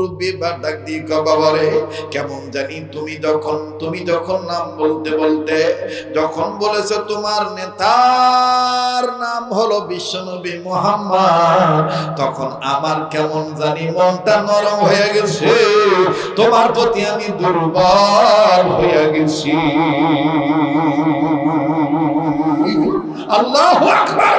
মুরব্বী বা ডাক দিয়ে বাবারে কেমন জানি তুমি যখন নাম বলতে বলতে যখন বলেছো তোমার নেতার নাম হলো বিশ্বনবী মুহাম্মদ, তখন আমার কেমন জানি মনটা নরম হয়ে গেছে, তোমার প্রতি আমি দুর্বল হয়ে গেছি। আল্লাহু আকবার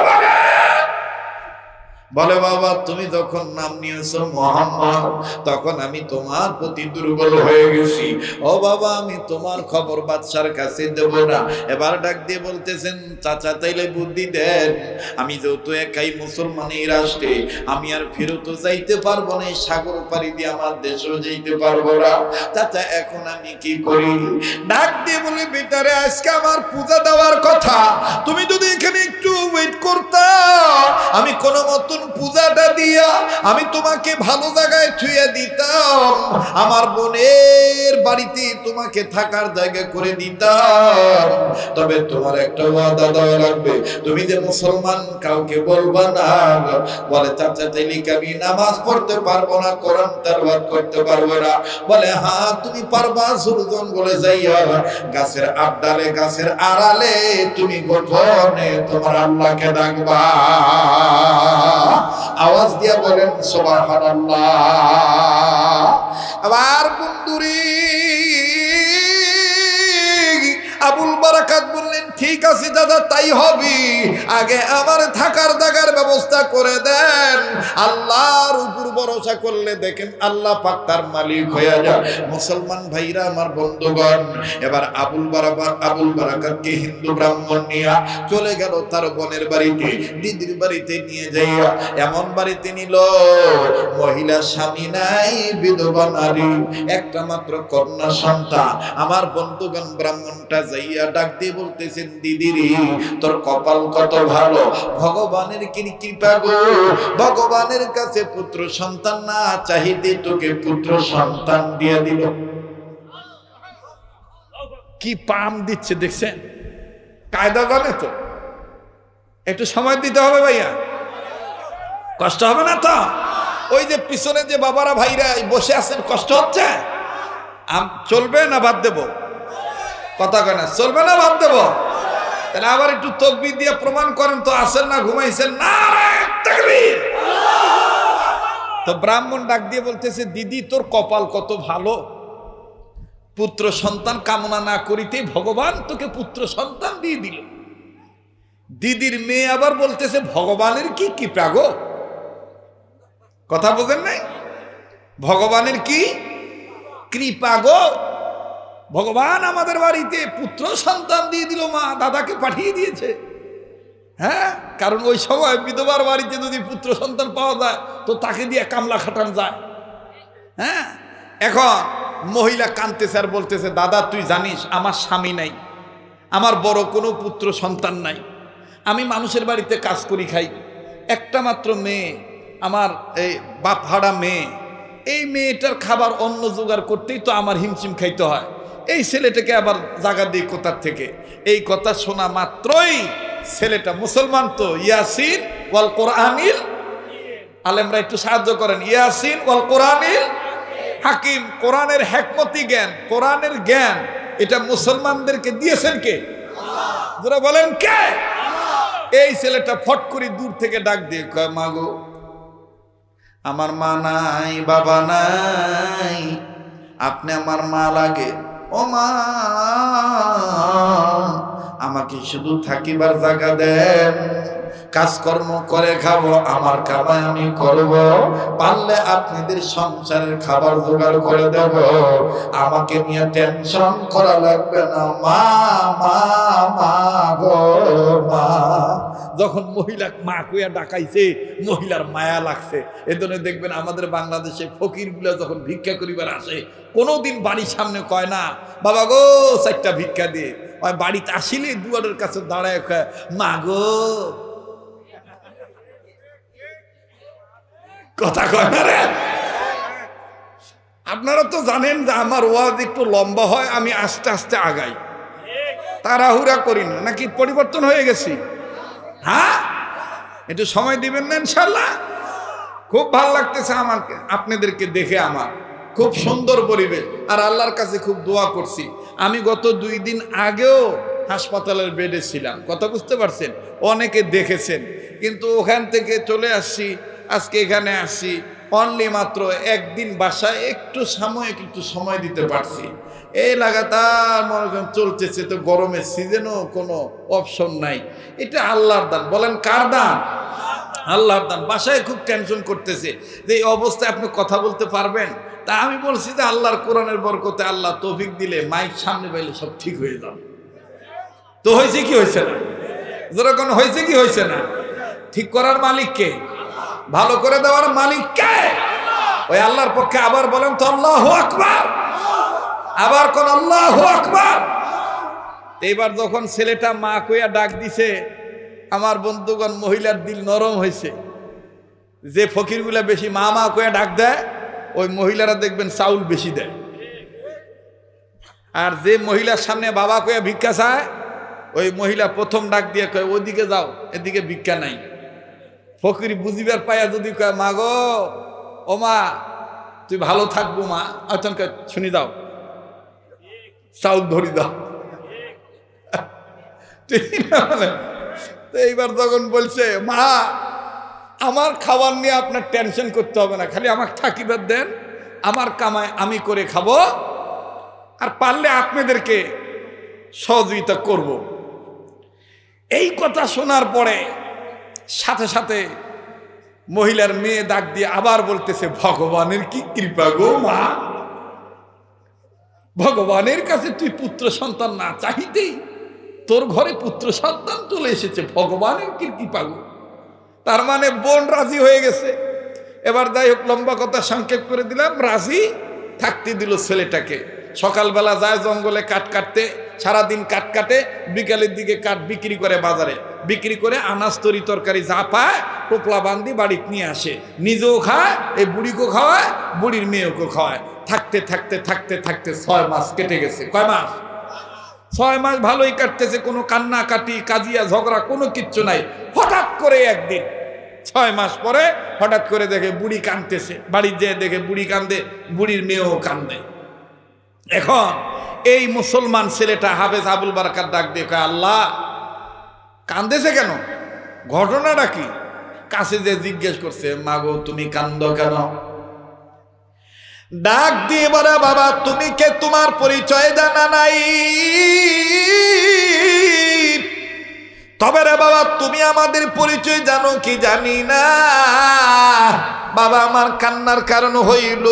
বলে বাবা তুমি যখন নাম নিয়েছো মুহাম্মদ, তখন আমি তোমার প্রতি দুর্বল হয়ে গেছি। ও বাবা আমি তোমার খবর বাদশার কাছে দেব না। এবার ডাক দিয়ে বলতেছেন চাচা তাইলে বুদ্ধি দেন, আমি যেহেতু একাই মুসলমান এই রাষ্ট্রে, আমি আর ফেরত যাইতে পারবো না, সাগর পাড়ি দিয়ে আমার দেশেও যাইতে পারবো না, চাচা এখন আমি কি করি? ডাক দিয়ে বলে বেটারে আজকে আমার পূজা দেওয়ার কথা, তুমি যদি এখানে একটু ওয়েট করতা, আমি কোনো মতন পূজাটা দিয়া আমি তোমাকে ভালো জায়গায় ছুঁয়ে দিতাম, আমার বোনের বাড়িতে তোমাকে থাকার জায়গা করে দিতাম। তবে তোমার একটা ওয়াদা দেওয়া লাগবে, তুমি যে মুসলমান কাউকে বলবা না। বলে চাচা তাইলে আমি নামাজ পড়তে পারবো না, কোরআন তেলাওয়াত করতে পারবো না? বলে হ্যাঁ তুমি পারবা, সুরজন বলে যাইয়া গাছের আড্ডালে গাছের আড়ালে তুমি গোপনে তোমার আল্লাহকে ডাকবা। আওয়াজ দিয়া বলেন সুবহানাল্লাহ। আবার বন্ধুরি আবুল বারাকাত বললেন ঠিক আছে দাদা তাই হবে, আগে আমার থাকার জায়গার ব্যবস্থা করে দেন। আল্লাহর উপর ভরসা করলে দেখেন আল্লাহ পাক তার মালিক হয়ে যায়। মুসলমান ভাইরা আমার বন্ধুগণ, এবার আবুল বারাকাতকে হিন্দু ব্রাহ্মণ নিয়ে চলে গেল তার বোনের বাড়িতে, দিদির বাড়িতে নিয়ে যাইয়া এমন বাড়িতে নিল মহিলা স্বামী নাই, বিধবা নারী, একটা মাত্র কন্যা সন্তান। আমার বন্ধুগণ ব্রাহ্মণটা যাইয়া ডাক দিয়ে বলতেছেন দিদিরি তোর কপাল কত ভালো, ভগবানের কি কৃপা গো, ভগবানের কাছে পুত্র সন্তান না চাহিতে তোকে পুত্র সন্তান দিয়ে দিল। কি পাম দিচ্ছে দেখছেন, কায়দা জানে তো, একটু সময় দিতে হবে ভাইয়া, কষ্ট হবে না তো? ওই যে পিছনে যে বাবারা ভাইরা বসে আছেন কষ্ট হচ্ছে, চলবে না বাদ দেব? কথা কেন চলবে না বাদ দেব? তাহলে আবার একটু তাকবীর দিয়ে প্রমাণ করেন তো আছেন না ঘুমাইছেন? নারে তাকবীর। তো ব্রাহ্মণ ডাক দিয়ে বলতেছে দিদি তোর কপাল কত ভালো, পুত্র সন্তান কামনা না করিতে ভগবান তোকে পুত্র সন্তান দিয়ে দিল। দিদির মেয়ে আবার বলতেছে ভগবানের কি কৃপা গো, কথা বোঝেন নাই? ভগবানের কি কৃপা গো, ভগবান আমাদের বাড়িতে পুত্র সন্তান দিয়ে দিল, মা দাদাকে পাঠিয়ে দিয়েছে। হ্যাঁ, কারণ ওই সময় বিধবার বাড়িতে যদি পুত্র সন্তান পাওয়া যায় তো তাকে দিয়ে কামলা খাটান যায়। হ্যাঁ, এখন মহিলা কাঁদতেছে আর বলতেছে দাদা তুই জানিস আমার স্বামী নাই, আমার বড় কোনো পুত্র সন্তান নাই, আমি মানুষের বাড়িতে কাজ করি খাই, একটা মাত্র মেয়ে আমার, এই বাপ হারা মেয়ে, এই মেয়েটার খাবার অন্য জোগাড় করতেই তো আমার হিমশিম খাইতে হয়, এই ছেলেটাকে আবার জায়গা দিই কোথার থেকে? এই কথা শোনা মাত্রই ছেলেটা মুসলমান তো, ইয়াসিন ওয়াল কোরআনিল, আলেমরা একটু সাহায্য করেন, ইয়াসিন ওয়াল কোরআনিল হাকিম, কোরআনের হিকমতি জ্ঞান, কোরআনের জ্ঞান এটা মুসলমানদেরকে দিয়েছেন কে? আল্লাহ। যারা বলেন কে? এই ছেলেটা ফট করে দূর থেকে ডাক দিয়ে কয় মা গো আমার মা নাই, বাবা নাই, আপনি আমার মা লাগে, ও মা আমাকে শুধু থাকিবার জায়গা দেন, কাজকর্ম করে খাবো, আমার কামাই আমি করব, পারলে আপনাদের সংসারের খাবার জোগাড় করে দেব, আমাকে নিয়ে টেনশন করা লাগবে না, মা মা মা গো মা। যখন মহিলা মা কইয়া ডাকাইছে মহিলার মায়া লাগছে। এজন্য দেখবেন আমাদের বাংলাদেশে ফকিরগুলা যখন ভিক্ষা করিবার আসে কোনোদিন বাড়ির সামনে কয় না বাবা গো চারটা ভিক্ষা দিয়ে, বাড়িতে আসিলে দুয়ারের কাছে দাঁড়ায় কয় মা গো, কথা কয় না রে। আপনারা তো জানেন যে আমার ওয়াজ একটু লম্বা হয়, আমি আস্তে আস্তে আগাই, তাড়াহুড়া করি না। নাকি পরিবর্তন হয়ে গেছি? হ্যাঁ, একটু সময় দিবেন না ইনশাল্লাহ? খুব ভালো লাগতেছে আমাকে আপনাদেরকে দেখে, আমার খুব সুন্দর পরিবেশ। আর আল্লাহর কাছে খুব দোয়া করছি। আমি গত 2 দিন আগেও হাসপাতালের বেডে ছিলাম, কথা বুঝতে পারছেন? অনেকে দেখেছেন, কিন্তু ওখান থেকে চলে আসছি, আজকে এখানে আসছি। অনলি মাত্র একদিন বাসায় একটু সময় দিতে পারছি। এই লাগাতার মনে করেন চলতেছে, তো গরমের সিজনও কোনো অপশন নাই। এটা আল্লাহর দান। বলেন কার দান? আল্লাহর দান। বাসায় খুব টেনশন করতেছে যে এই অবস্থায় আপনি কথা বলতে পারবেন। তা আমি বলছি যে আল্লাহর কোরআনের বরকতে আল্লাহ তৌফিক দিলে মাইক সামনে পাইলে সব ঠিক হয়ে যাবে। তো হয়েছে কি হয়েছে না? যেরকম হয়েছে কি হয়েছে না? ঠিক করার মালিক কে? ভালো করে দেওয়ার মালিক কে? ওই আল্লাহর পক্ষে আবার বলেন তো আল্লাহু আকবার। আবার কোন আল্লাহু আকবার। এইবার যখন ছেলেটা মা কইয়া ডাক দিছে, আমার বন্ধুগণ মহিলার দিল নরম হয়েছে। যে ফকিরগুলা বেশি মা মা কইয়া ডাক দেয়, ওই মহিলারা দেখবেন চাউল বেশি দেয়। আর যে মহিলার সামনে বাবা কইয়া ভিক্ষা চায়, ওই মহিলা প্রথম ডাক দিয়ে কয় ওদিকে যাও, এদিকে ভিক্ষা নাই। ফকির বুঝিবার পাইয়া যদি কয় মা গো, ও মা তুই ভালো থাকবো মা, অচনকে শুনি দাও, চাউল ধরি দাও। ঠিক না? তো এইবার যখন বলছে মা আমার খাবার নিয়ে আপনার টেনশন করতে হবে না, খালি আমাকে থাকিবার দেন, আমার কামাই আমি করে খাবো, আর পারলে আপনাদেরকে সহযোগিতা করব। এই কথা শোনার পরে সাথে সাথে মহিলার মেয়ে ডাক দিয়ে আবার বলতেছে ভগবানের কি কৃপা গো মা, ভগবানের কাছে তুই পুত্র সন্তান না চাহিতেই তোর ঘরে পুত্র সন্তান চলে এসেছে, ভগবানের কি কৃপা গো। তার মানে বোন রাজি হয়ে গেছে। এবার যাই হোক, লম্বা কথা সংক্ষেপ করে দিলাম, রাজি থাকতে দিল ছেলেটাকে। সকালবেলা যায় জঙ্গলে কাঠ কাটতে, সারাদিন কাঠ কাটে, বিকালের দিকে কাঠ বিক্রি করে বাজারে, বিক্রি করে আনাজ তরি তরকারি যা পায় টোপলা বান্ধি বাড়িতে নিয়ে আসে, নিজেও খায়, এই বুড়িকেও খাওয়ায়, বুড়ির মেয়েকেও খাওয়ায়। থাকতে থাকতে থাকতে থাকতে 6 মাস কেটে গেছে। কয় মাস? 6 মাস ভালোই কাটতেছে, কোনো কান্নাকাটি কাজিয়া ঝগড়া কোনো কিচ্ছু নাই। হঠাৎ করে একদিন 6 মাস পরে হঠাৎ করে দেখে বুড়ি কাঁদতেছে, বাড়ি যেয়ে দেখে বুড়ি কান্দে, বুড়ির মেয়েও কান্দে। এখন এই মুসলমান ছেলেটা হাফেজ আবুল বারাকাত ডাক দিয়ে কয় আল্লাহ কান্দেছে কেন, ঘটনাটা কি? কাছে যে জিজ্ঞেস করছে মা গো তুমি কান্দো কেন? ডাক দিয়ে বলে বাবা তুমি কে, তোমার পরিচয় জানা নাই, তবে রে বাবা তুমি আমাদের পরিচয় জানো কি জানি না। বাবা আমার কান্নার কারণ হইল,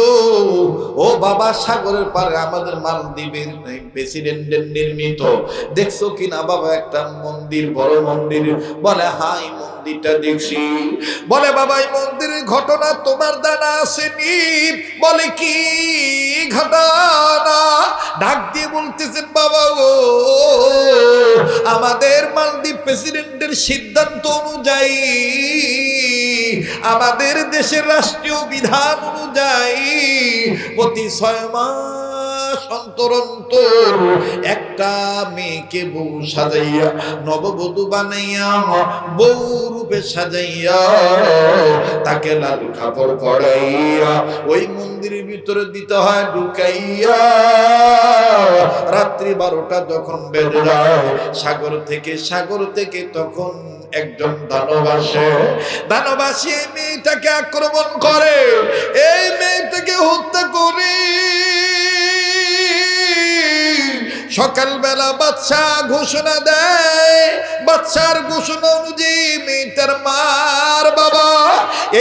ও বাবা সাগরের পারে আমাদের মালদ্বীপের প্রেসিডেন্টের নির্মিত দেখছো কিনা বাবা একটা মন্দির, বড় মন্দির? বলে হাই মন্দিরটা দেখছি। বলে বাবা এই মন্দিরের ঘটনা তোমার জানা আসেনি? বলে কি ঘটনা? ডাক দিয়ে বলতেছেন বাবা ও আমাদের মালদ্বীপ প্রেসিডেন্টের সিদ্ধান্ত অনুযায়ী, আমাদের দেশের রাষ্ট্রীয় বিধান অনুযায়ী প্রতি 6 মাস অন্তর অন্তর একটা মেয়েকে বউ সাজাইয়া, নববধূ বানাইয়া, বউ রূপে সাজাইয়া, তাকে লাল কাপড় পরাইয়া ওই মন্দিরের ভিতরে দিতে হয় ঢুকাইয়া। রাত্রি 12টা যখন বেজে যায়, সাগর থেকে তখন একজন দানব আসে। দানব আসে এই মেয়েটাকে আক্রমণ করে, এই মেয়েটাকে হত্যা করে। সকালবেলা বাদশা ঘোষণা দেয়, বাদশার ঘোষণা অনুযায়ী মেয়েটার মার বাবা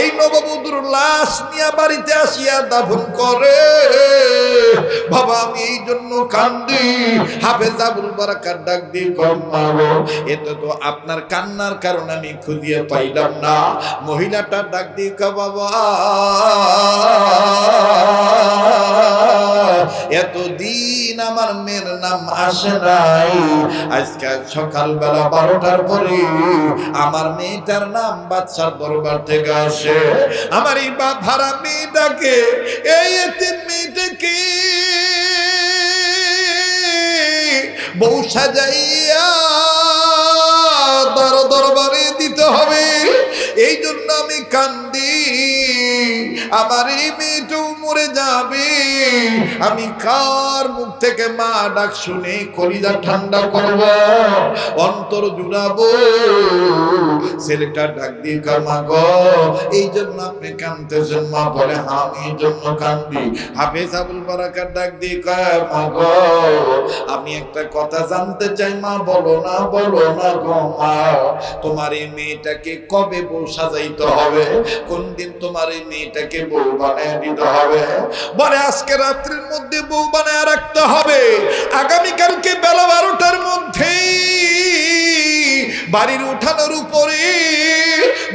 এই নববধূর লাশ নিয়ে বাড়িতে আসিয়া দাফন করে। বাবা আমি এই জন্য কান্দি। হাফেজ আবুল বারাকাত ডাক দিয়ে কম মাগো, এটা তো আপনার কান্নার কারণ আমি খুঁজিয়ে পাইলাম না। মহিলাটা ডাক দিয়ে বাবা এতদিন আমার মেয়ের নাম আসে নাই, আজকে সকালবেলা 12টার পরে আমার মেয়েটার নাম বাদশার দরবার থেকে আসে। আমার এই ভাড়া মেয়েটাকে, এই এতিম মেয়েটাকে বউ সাজাইয়া দরবারে দিতে হবে, এই জন্য আমি কান্দি। আমার এই মেয়েটাও মরে যাবে, আমি কার মুখ থেকে মা ডাক শুনে কলিজা ঠান্ডা করব, অন্তর জুড়াবো। ছেলেটা ডাক দিয়ে মা গো, এই জন্য আপনি কাঁদতেছেন? মা বলে আমি এই জন্য কান্দি। হাফেজ আবুল বারাকাত ডাক দিয়ে মা গো, আমি একটা কথা জানতে চাই। মা বলো না, বলো না গো মা, তোমার এই মেয়েটাকে কবে বউ সাজাইতে হবে? কোন দিন তোমার এই মেয়েটাকে বউ বানায় দিতে হবে? বলে আজকে রাত্রির মধ্যে বউ বানায় রাখতে হবে, আগামীকালকে বেলা 12টার মধ্যেই বাড়ির উঠানোর উপরে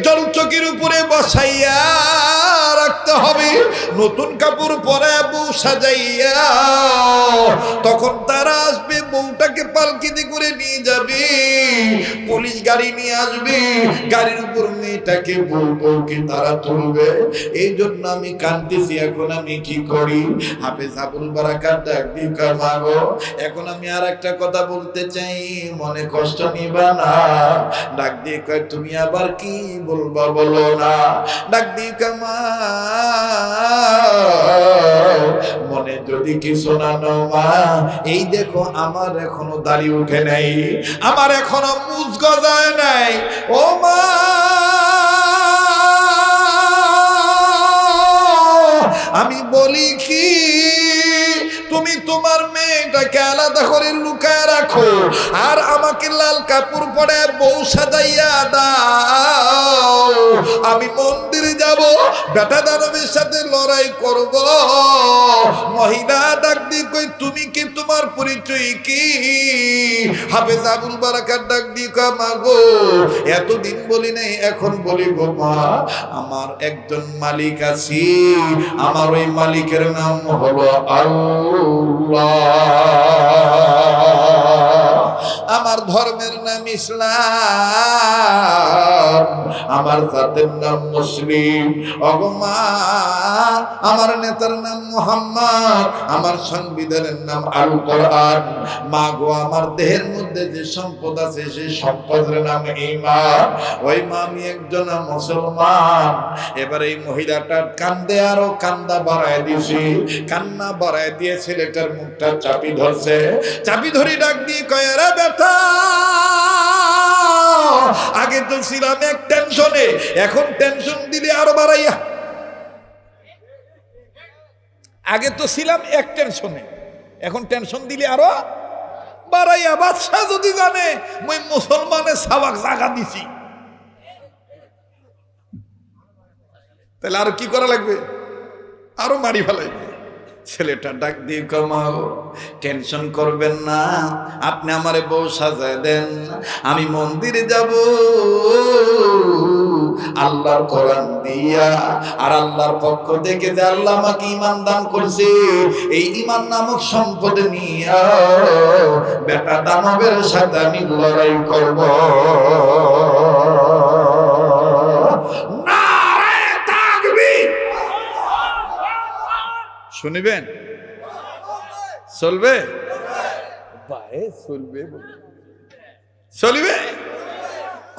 জলচকির উপরে বসাইয়া রাখতে হবে, নতুন কাপড় পরে বউ সাজাইয়া। তখন তারা আসবে, বউটাকে পালকিতে করে নিয়ে যাবে, পুলিশ গাড়ি নিয়ে আসবে, গাড়ির উপর মেয়েটাকে বউকে তারা তুলবে। এই জন্য আমি কাঁদতেছি, এখন আমি কি করি? হাফেজ আবুল বারাকাত ডাক দিয়ে মা গো, এখন আমি আর একটা কথা বলতে চাই, মনে কষ্ট নিবা না। ডাক দিয়ে কয় তুমি আবার কি বলবা, বলো না। ডাক দিয়ে মা মনে যদি কিছু না নাও মা, এই দেখো আমার এখনো দাড়ি উঠে নাই, আমার এখনো মুছ গজায় নাই। ও মা আমি বলি কি, তুমি তোমার মেয়েটাকে আলাদা করে লুকায় রাখো, আর আমাকে লাল কাপড় পরে বউ সাজাইয়া দাও। আমি মন্দিরে যাব, বেটা দানবের সাথে লড়াই করব। মহিলা ডাক দিয়ে কই তুমি কি, তোমার পরিচয় কি? হাফেজ আবুল বারাকাত ডাক দিয়ে কয় মা গো, এতদিন বলি নাই, এখন বলি গো মা, আমার একজন মালিক আছে, আমার ওই মালিকের নাম হলো আল্লাহ, আমার ধর্মের নাম ইসলাম, আমার জাতের নাম মুসলিম। ওগো মা, আমার নেতার নাম মুহাম্মদ, আমার সংবিধানের নাম আল কোরআন। মা গো, আমার দেহের মধ্যে যে সম্পদ আছে সেই সম্পদের নাম ঈমান। ওই মা, আমি একজন মুসলমান। এবার এই মহিলাটার কান্দে আরো কান্দা বাড়ায় দিয়েছি, কান্না বাড়ায় দিয়ে ছেলেটার মুখটা চাপি ধরছে, চাপি ধরে ডাক দিয়ে কয় রে বেটা, আগে তো ছিলাম এক টেনশনে, এখন টেনশন দিলে আরো বাড়াইয়া। আগে তো ছিলাম এক টেনশনে, এখন টেনশন দিলে আরো বাড়াইয়া। বাদশা যদি জানে মুই মুসলমানের সাবাক জাগা দিছি, তাহলে আরো কি করা লাগবে? আরো মারি ফেলাইবে। ছেলেটা ডাক দিয়ে কমাও, টেনশন করবেন না, আপনি আমারে বউ সাজায় দেন, আমি মন্দিরে যাব, আল্লাহর কোরআন দিয়া, আর আল্লাহর পক্ষ থেকে যে আল্লাহ আমাকে ঈমান দান করছে, এই ঈমান নামক সম্পদ নিয়ে বেটা দানবের সাথে আমি লড়াই করব। শুনিবেন? চলবে? চলবে, চলবে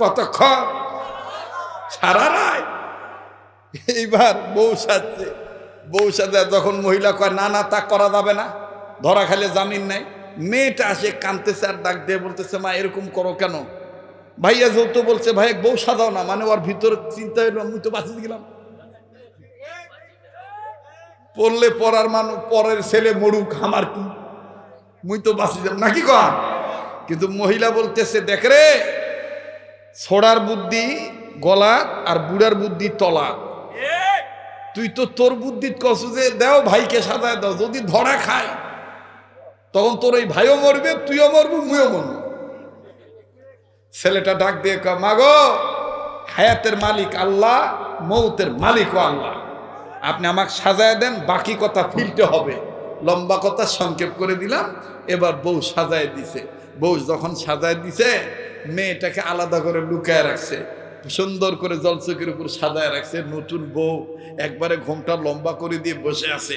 কতক্ষণ? সারা রাত। এইবার বউ সাজছে, বউ সাজা যখন মহিলা কয় না না তা করা যাবে না, ধরা খাইলে জামিন নাই, মেয়েটা আসে কাঁদতেছে আর ডাক দিয়ে বলতেছে মা এরকম করো কেন? ভাইয়া যৌথ বলছে ভাই বউ সাজাও না, মানে ওর ভিতর চিন্তা হইল আমি তো বাঁচিয়ে গেলাম, পড়লে পড়ার মানুষ, পরের ছেলে মরুক আমার কি, মুই তো বাঁচি যাব নাকি কন? কিন্তু মহিলা বলতেছে দেখ রে, ছোড়ার বুদ্ধি গলা আর বুড়ার বুদ্ধি তলা, তুই তো তোর বুদ্ধি কস যে দেও ভাইকে সাজায় দাও, যদি ধরা খায় তখন তোর এই ভাইও মরবে, তুইও মরবি, মুইও মরবি। ছেলেটা ডাক দিয়ে কয় মা গো, হায়াতের মালিক আল্লাহ, মৌতের মালিকও আল্লাহ, আপনি আমাকে সাজায় দেন, বাকি কথা ফিরতে হবে। লম্বা কথা সংক্ষেপ করে দিলাম। এবার বউ সাজায় দিছে, বউ যখন সাজায় দিছে মেয়েটাকে আলাদা করে লুকায় রাখছে, সুন্দর করে জলচকের উপর সাজায় রাখছে, নতুন বউ একবারে ঘোমটা লম্বা করে দিয়ে বসে আছে।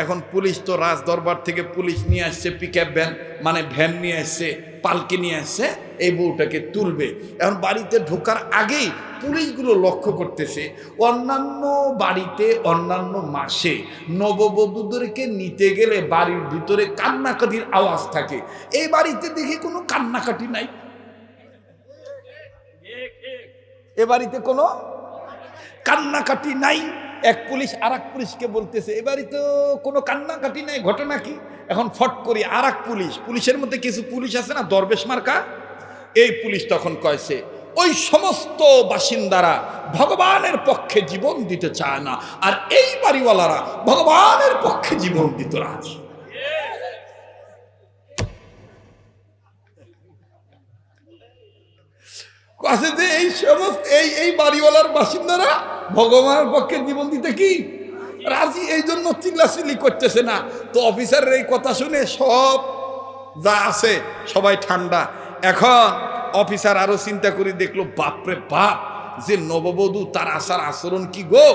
এখন পুলিশ তো রাজ দরবার থেকে পুলিশ নিয়ে আসছে, পিকআপ ভ্যান মানে ভ্যান নিয়ে আসছে, পালকি নিয়ে আসছে, এই বউটাকে তুলবে। এখন বাড়িতে ঢোকার আগেই পুলিশগুলো লক্ষ্য করতেছে অন্যান্য বাড়িতে অন্যান্য মাসে নববধূদেরকে নিতে গেলে বাড়ির ভিতরে কান্নাকাটির আওয়াজ থাকে, এই বাড়িতে দেখি কোনো কান্নাকাটি নাই, এ বাড়িতে কোনো কান্নাকাটি নাই। এক পুলিশ আর এক পুলিশকে বলতেছে এ বাড়িতে কোনো কান্নাকাটি নাই, ঘটনা কি? এখন ফট করি আর এক পুলিশের মধ্যে কিছু পুলিশ আছে না দরবেশ মার্কা, এই পুলিশ তখন কয়েছে ওই সমস্ত বাসিন্দারা ভগবানের পক্ষে জীবন দিতে চায় না, আর এই বাড়িওয়ালারা ভগবানের পক্ষে জীবন দিতে রাজি। কাছে যে এই সমস্ত এই বাড়িওয়ালার বাসিন্দারা ভগবানের পক্ষে জীবন দিতে কি রাজি, এই জন্য চিল্লাচিল্লি করতেছে না। তো অফিসারের এই কথা শুনে সব যা আছে সবাই ঠান্ডা। এখন অফিসার আরো চিন্তা করে দেখলো, বাপরে বাপ, যে নববধূ তার আসার আচরণ কি গো,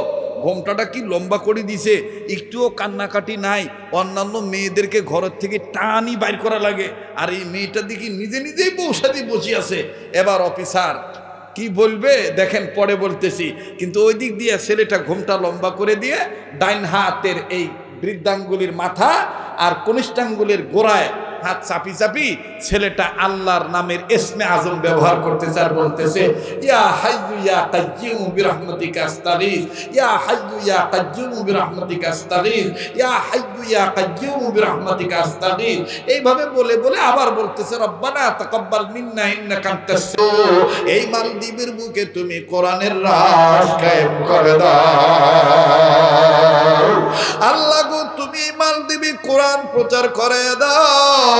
ঘোমটাটা কি লম্বা করে দিছে, একটুও কান্নাকাটি নাই। অন্যান্য মেয়েদেরকে ঘরের থেকে টানি বাইর করা লাগে, আর এই মেয়েটা দেখি নিজে নিজেই বৌসাদি বসে আছে। এবার অফিসার কি বলবে দেখেন, পরে বলতেছি। কিন্তু ওই দিক দিয়ে ছেলেটা ঘোমটা লম্বা করে দিয়ে ডাইন হাতের এই বৃদ্ধাঙ্গুলির মাথা আর কনিষ্ঠাঙ্গুলির গোড়ায় হাত চাপি চাপি ছেলেটা আল্লাহর নামের ইসমে আজম ব্যবহার করতেছে আর বলতেছে, ইয়া হাইয়ু ইয়া কাইয়্যুম বিরহমাতিকা আস্তাগীথ, ইয়া হাইয়ু ইয়া কাইয়্যুম বিরহমাতিকা আস্তাগীথ, ইয়া হাইয়ু ইয়া কাইয়্যুম বিরহমাতিকা আস্তাগীথ। এইভাবে বলে বলে আবার বলতেছে, রব্বানা তাকাব্বাল মিন্না ইন্নাকা আনতাস। এই মালদ্বীপের বুকে তুমি কোরআনের রাজ কায়েম করে দাও। আল্লাহ গো, তুমি মালদ্বীপে কোরআন প্রচার করে দাও।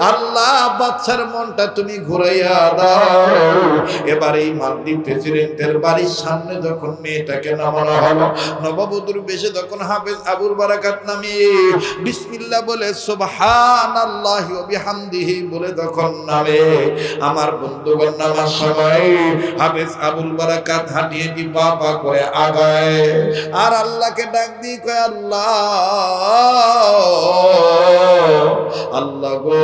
আল্লাহ, বাচ্চার মনটা তুমি ঘুরাইয়া দাও। এবার এই মালদ্বীপ প্রেসিডেন্টের বাড়ির সামনে যখন মেয়েটাকে নামানো হলো, নববধূর বেশে যখন হাফেজ আবুল বারাকাত নামিয়ে বিসমিল্লাহ বলে সুবহানাল্লাহি ওয়া বিহামদিহি বলে যখন নামে, আমার বন্ধুগণ নামার সময় হাফেজ আবুল বারাকাত হাঁটিয়ে দি পা করে আগায় আর আল্লাহকে ডাক দিয়ে কয়, আল্লাহ আল্লাহ গো,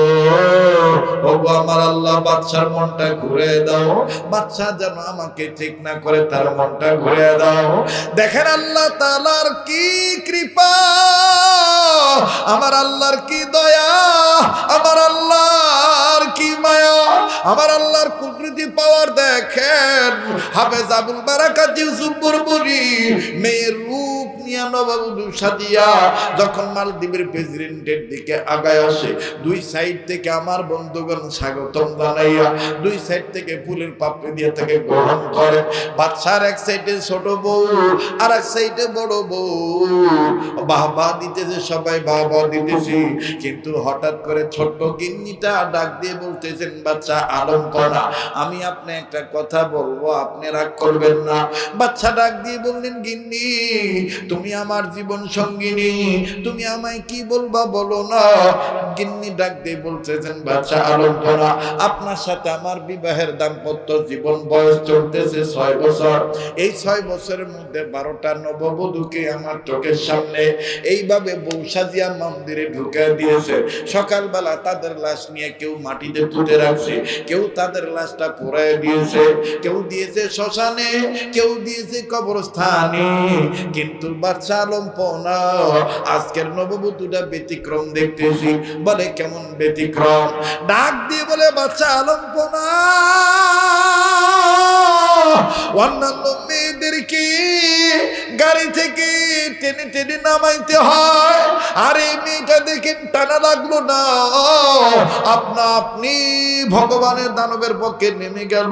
ওগো আমার আল্লাহ, বাচ্চার মনটা ঘুরে দাও, বাচ্চা যেন আমাকে ঠিক না করে তার মনটা ঘুরে দাও। দেখেন আল্লাহ তাআলার কি কৃপা, আমার আল্লাহর কি দয়া, আমার আল্লাহর কি মায়া, আমার আল্লাহর কুদরতি পাওয়ার দেখেন। হাফেজ আবুল বারাকাত ইউসুফ বুরবুরি মেয়ের রূপ নিয়ে নববধূ সাজিয়া যখন মালদ্বীপের প্রেসিডেন্টের দিকে আগায় আসে, দুই সাইড থেকে আমার বন্ধুগণ স্বাগতম জানাইয়া দুই সাইড থেকে ফুলের পাপড়ি দিয়ে তাকে গ্রহণ করে। বাচ্চার এক সাইডে ছোট বউ আর এক সাইডে বড় বউ বাহবা দিতেছে, সবাই বাহবা দিতেছি। কিন্তু হঠাৎ করে ছোট্ট গিন্নিটা ডাক দিয়ে বলতেছেন, বাচ্চা আলমপনা, আমি আপনি একটা কথা বলবো, আপনি রাগ করবেন না। বাচ্চা ডাক দিয়ে বললেন, গিন্নি তুমি আমার জীবন সঙ্গিনী, তুমি আমায় কি বলবা বলো না। গিন্নি ডাক দিয়ে বলতেছেন, বাচ্চা আলমপনা, আপনার সাথে আমার বিবাহের দাম্পত্য জীবন বয়স চলতেছে 6 বছর। এই 6 বছরের মধ্যে 12টা নববধূকে আমার চোখের সামনে এইভাবে বউ সাজিয়া মন্দিরে ঢুকে দিয়েছে। সকালবেলা তাদের লাশ নিয়ে কেউ মাটিতে পুঁতে রাখছে, কেউ তাদের লাশটা পোড়ায় দিয়েছে, কেউ দিয়েছে শ্মশানে, কেউ দিয়েছে কবরস্থানে। কিন্তু বাচ্চা আলমপনা, আজকের নববধূটা ব্যতিক্রম দেখতেছি। বলে কেমন ব্যতিক্রম? ডাক দিয়ে বলে, বাচ্চা আলমপনা, অন্যান্য মেয়েদেরকে গাড়ি থেকে টেনে টেনে নামাইতে হয়, আর এই মেয়েটা দেখেন টানা লাগলো না, আপনা আপনি ভগবানের দানবের পক্ষে নেমে গেল।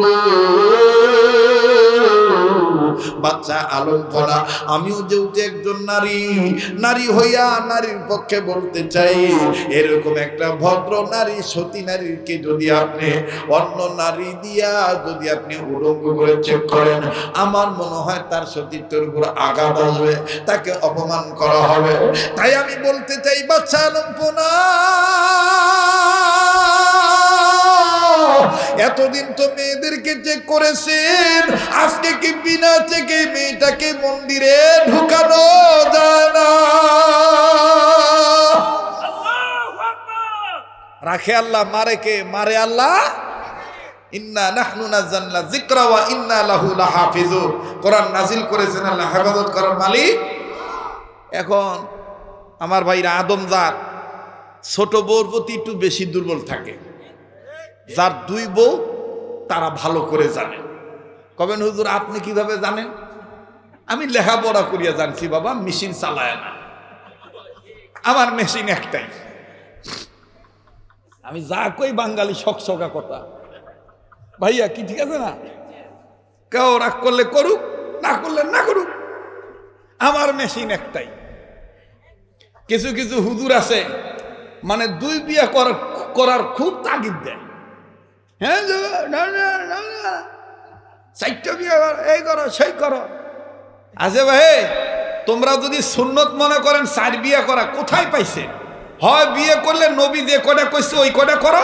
বাচ্চা আলমপনা, আমিও যেহেতু একজন নারী হইয়া নারীর পক্ষে বলতে চাই, এরকম একটা ভদ্র নারী, সতী নারীকে যদি আপনি অন্য নারী দিয়া যদি আপনি উলঙ্গ করে চেক করেন, আমার মনে হয় তার সতীত্বের উপর আঘাত আসবে, তাকে অপমান করা হবে। তাই আমি বলতে চাই, বাচ্চা আলমপনা, এতদিন তো মেয়েদেরকে চেক করেছেন, আজকে কি বিনা চেকে মেয়েটাকে মন্দিরে ঢুকানো যায় না? রাখে আল্লাহ, মারে কে? মারে আল্লাহ। ইন্না নাহনু নাযালনা যিকরা ওয়া ইন্না লাহু লাহাফিজুন। কোরআন নাজিল করেছেন আল্লাহ, হেফাজত করার মালিক। এখন আমার ভাইরা, আদমজাত ছোট বউর প্রতি একটু বেশি দুর্বল থাকে। যার দুই বউ তারা ভালো করে জানে। কবেন হুজুর আপনি কিভাবে জানেন? আমি লেখাপড়া করিয়া জানছি বাবা, মেশিন চালায় না, আমার মেশিন একটাই। আমি যা কই বাঙালি শকশকা কথা, ভাইয়া কি ঠিক আছে না? কেউ রাগ করলে করুক, না করলে না করুক, আমার মেশিন একটাই। কিছু কিছু হুজুর আছে মানে দুই বিয়ে করার খুব তাগিদ দেয়। হ্যাঁ, চারটা বিয়ে এই করো সেই করো। আচ্ছা ভাই, তোমরা যদি সুন্নত মনে করেন চার বিয়ে করা, কোথায় পাইছে? হয় বিয়ে করলে নবী যে কটা কইছে ওই কটা করো,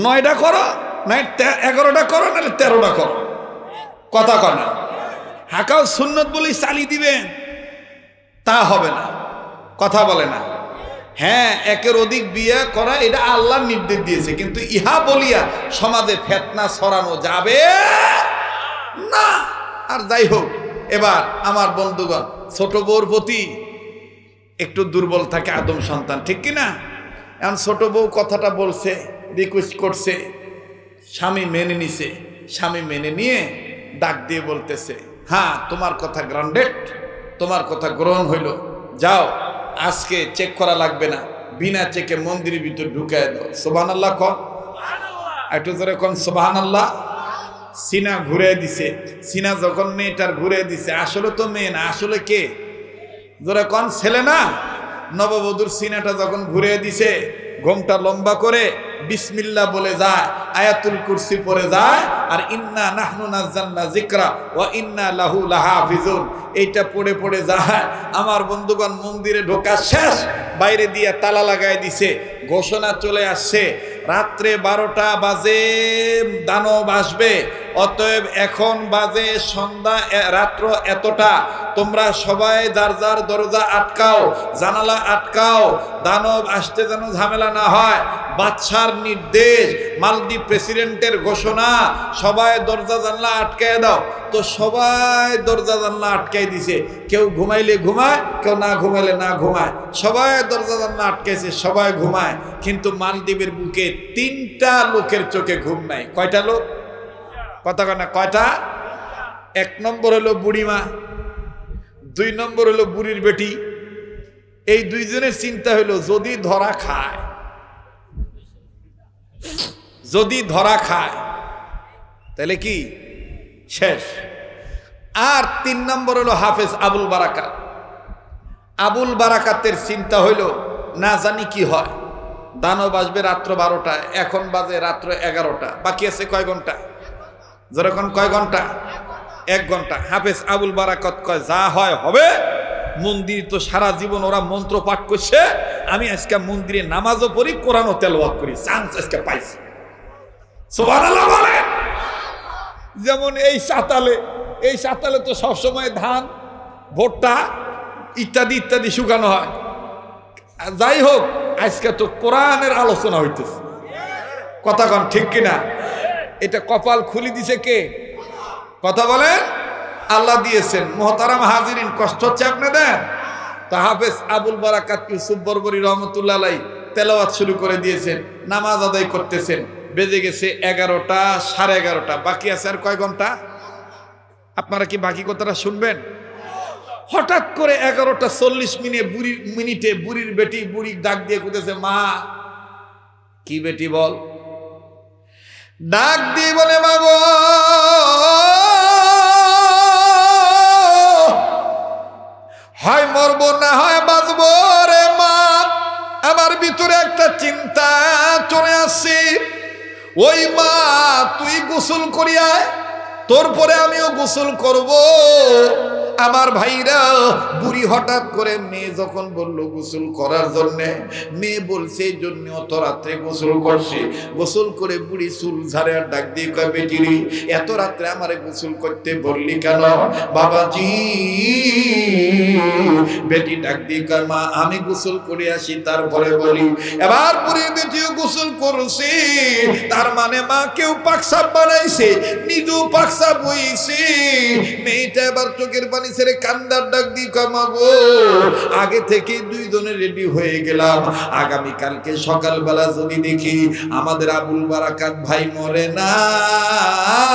9টা করো, নাই 11টা করো, নাহলে 13টা করো। কথা কয় না? হাকাও সুন্নত বলেই চালিয়ে দিবেন, তা হবে না। কথা বলে না। হ্যাঁ, একের অধিক বিয়ে করা এটা আল্লাহর নির্দেশ দিয়েছে, কিন্তু ইহা বলিয়া সমাজে ফিতনা ছড়ানো যাবে না। আর যাই হোক, এবার আমার বন্ধুগণ, ছোট বউর প্রতি একটু দুর্বল থাকে আদম সন্তান, ঠিক কিনা? এখন ছোট বউ কথাটা বলছে, রিকোয়েস্ট করছে, স্বামী মেনে নিছে। স্বামী মেনে নিয়ে ডাক দিয়ে বলতেছে, হ্যাঁ তোমার কথা গ্রান্ডেড, তোমার কথা গ্রহণ হইল, যাও আজকে চেক করা লাগবে না, বিনা চেকে মন্দিরের ভিতর ঢুকায় দাও। সুবহানাল্লাহ কন, একটু জোরে কন সুবহানাল্লাহ। সিনা ঘুরে দিছে। সিনা যখন মেয়েটার ঘুরে দিছে, আসলে তো মেয়ে না, আসলে কে? জোরে কন, ছেলে না? নববধূর সিনাটা যখন ঘুরে দিছে, ঘোমটা লম্বা করে বিসমিল্লাহ বলে যায়, আয়াতুল কুরসি পড়ে যায়, আর ইন্না নাহনু নাযালনা যিকরা ওয়া ইন্না লাহু লাহাফিজুন এইটা পড়ে পড়ে যায়। আমার বন্ধুগণ, মন্দিরে ঢোকা শেষ, বাইরে দিয়ে তালা লাগায় দিছে। ঘোষণা চলে আসছে, রাত্রে 12টা বাজে দানব আসবে, অতএব এখন বাজে সন্ধ্যা, রাত্র এতটা, তোমরা সবাই যার যার দরজা আটকাও, জানালা আটকাও, দানব আসতে যেন ঝামেলা না হয়। বাদশার নির্দেশ, মালদ্বীপ প্রেসিডেন্টের ঘোষণা, সবাই দরজা জানলা আটকায় দাও। তো সবাই দরজা জানলা আটকাই দিছে। কেউ ঘুমাইলে ঘুমায়, কেউ না ঘুমাইলে না ঘুমায়, সবাই দরজা জানলা আটকাইছে, সবাই ঘুমায়। কিন্তু মালদ্বীপের বুকে 3টা লোকের চোখে ঘুম নাই। কয়টা লোক? কথা কয় না, কয়টা? 1 নম্বর হলো বুড়িমা, 2 নম্বর হলো বুড়ির বেটি। এই দুইজনের চিন্তা হলো, যদি ধরা খায়, যদি ধরা খায় তাহলে কি শেষ। আর 3 নম্বর হলো হাফেজ আবুল বারাকাত। আবুল বারাকাতের চিন্তা হইল, না জানি কি হয়, দানব আসবে রাত্র 12টা, এখন বাজে রাত্র 11টা, বাকি আছে কয় ঘন্টা? যেরকম কয় ঘন্টা? 1 ঘন্টা। হাফেজ আবুল বারাকাত কয়, যা হয় হবে, মন্দির তো সারা জীবন ওরা মন্ত্র পাঠ করছে, আমি আজকে মন্দিরে নামাজও পড়ি, কোরআনও তেলাওয়াত করি, চান্স আজকে পাইছি। সুবহানাল্লাহ বলেন। যেমন এই সাতালে তো সবসময় ধান, ভুট্টা ইত্যাদি ইত্যাদি শুকানো হয়। যাই হোক, আজকে তো কোরআনের আলোচনা হইতেছে। কথা কন ঠিক কিনা? এটা কপাল খুলি দিছে কে? কথা বলেন। আল্লাহ দিয়েছেন। মুহতারাম হাজিরিন, কষ্ট হচ্ছে আপনাদের? তা হাফেজ আবুল বারাকাত ইউসুফ বরবরী রহমতুল্লাহ আলাইহি তেলাওয়াত শুরু করে দিয়েছেন, নামাজ আদায় করতেছেন। বেজে গেছে 11টা, 11:30, বাকি আছে আর কয় ঘন্টা? আপনারা কি বাকি কথাটা শুনবেন? হঠাৎ করে 11:40 বুড়ির বেটি বুড়ি ডাক দিয়ে কুতেছে, মা। কি বেটি বল? ডাক দিয়ে বলে, মা গো, হয় মরবো না হয় বাঁচবো রে মা, আমার ভিতরে একটা চিন্তা চলে আসছে। ওই মা, তুই গোসল করিয়া তোর পরে আমিও গোসল করব, আমার ভাইরা বুড়ি হঠাৎ করে মেয়ে যখন বলল গোসল করার জন্য, মেয়ে বলছে এই জন্য অত রাত্রে গোসল করছে। গোসল করে বুড়ি চুল ঝাড়ে আর ডাক দিয়ে কয়, বেটিরি এত রাত্রে আমারে গোসল করতে বললি কেন? বাবাজি বেটি ডাক দিয়ে কয়, মা আমি গোসল করে আসি তারপরে বলি। এবার বুড়ির বেটিও গোসল করছে, তার মানে মা কেউ পাকসাপ বানাইছে, নিজেও পাকসাপ হইছে। মেয়েটা এবার চোখের পানি ছেড়ে কান্দার ডাক দিয়ে কয়, মা গো আগে থেকে দুইজনে রেডি হয়ে গেলাম, আগামী কালকে সকালবেলা যদি দেখি আমাদের আবুল বারাকাত ভাই মরে নাই,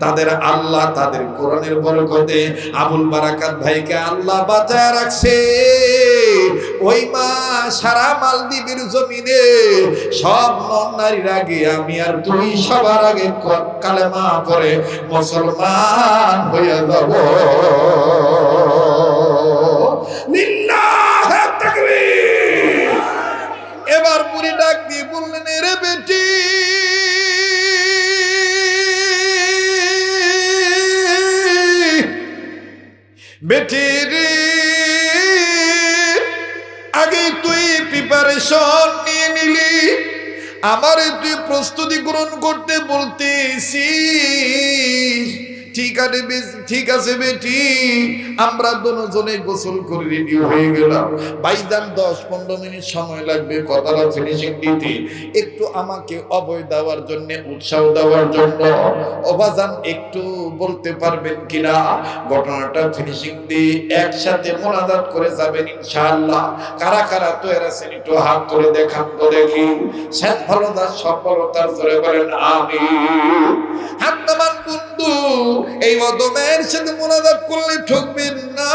তাদের আল্লাহ তাদের কোরআনের বরকতে আবুল বারাকাত ভাইকে আল্লাহ বাঁচায় রাখছে, ওই মা সারা মালদ্বীপের জমিনে সব নন নারীর আগে আমি আর তুই সবার আগে কালেমা পড়ে মুসলমান হয়ে যাব। লিল্লাহে তাকবীর। এবার বুড়ি ডাক দিয়ে বললেন, রে বেটি বেটি রে, আগে তুই প্রিপারেশন নিয়ে নিলি, আমারে তুই প্রস্তুতি গ্রহণ করতে বলতেছিস। ঠিক আছে বেটি, আমরা দুজনে গোসল করে রেডি হয়ে গেলাম। ভাইজান 10-15 মিনিট সময় লাগবে কথাটা ফিনিশিং দিতে, একটু আমাকে অভয় দেওয়ার জন্য, উৎসাহ দেওয়ার জন্য অবাজান একটু বলতে পারবেন কিনা ঘটনাটা ফিনিশিং দিয়ে একসাথে মোনাজাত করে যাবেন ইনশাআল্লাহ। কারা কারা তো এরা একটু হাত তুলে দেখান তো দেখি। সফলতার সফলতার জোরে বলেন আমিন। হাত নামান বন্ধু, এই মদমের সাথে মোনাজাত করলে ঠকবেন না।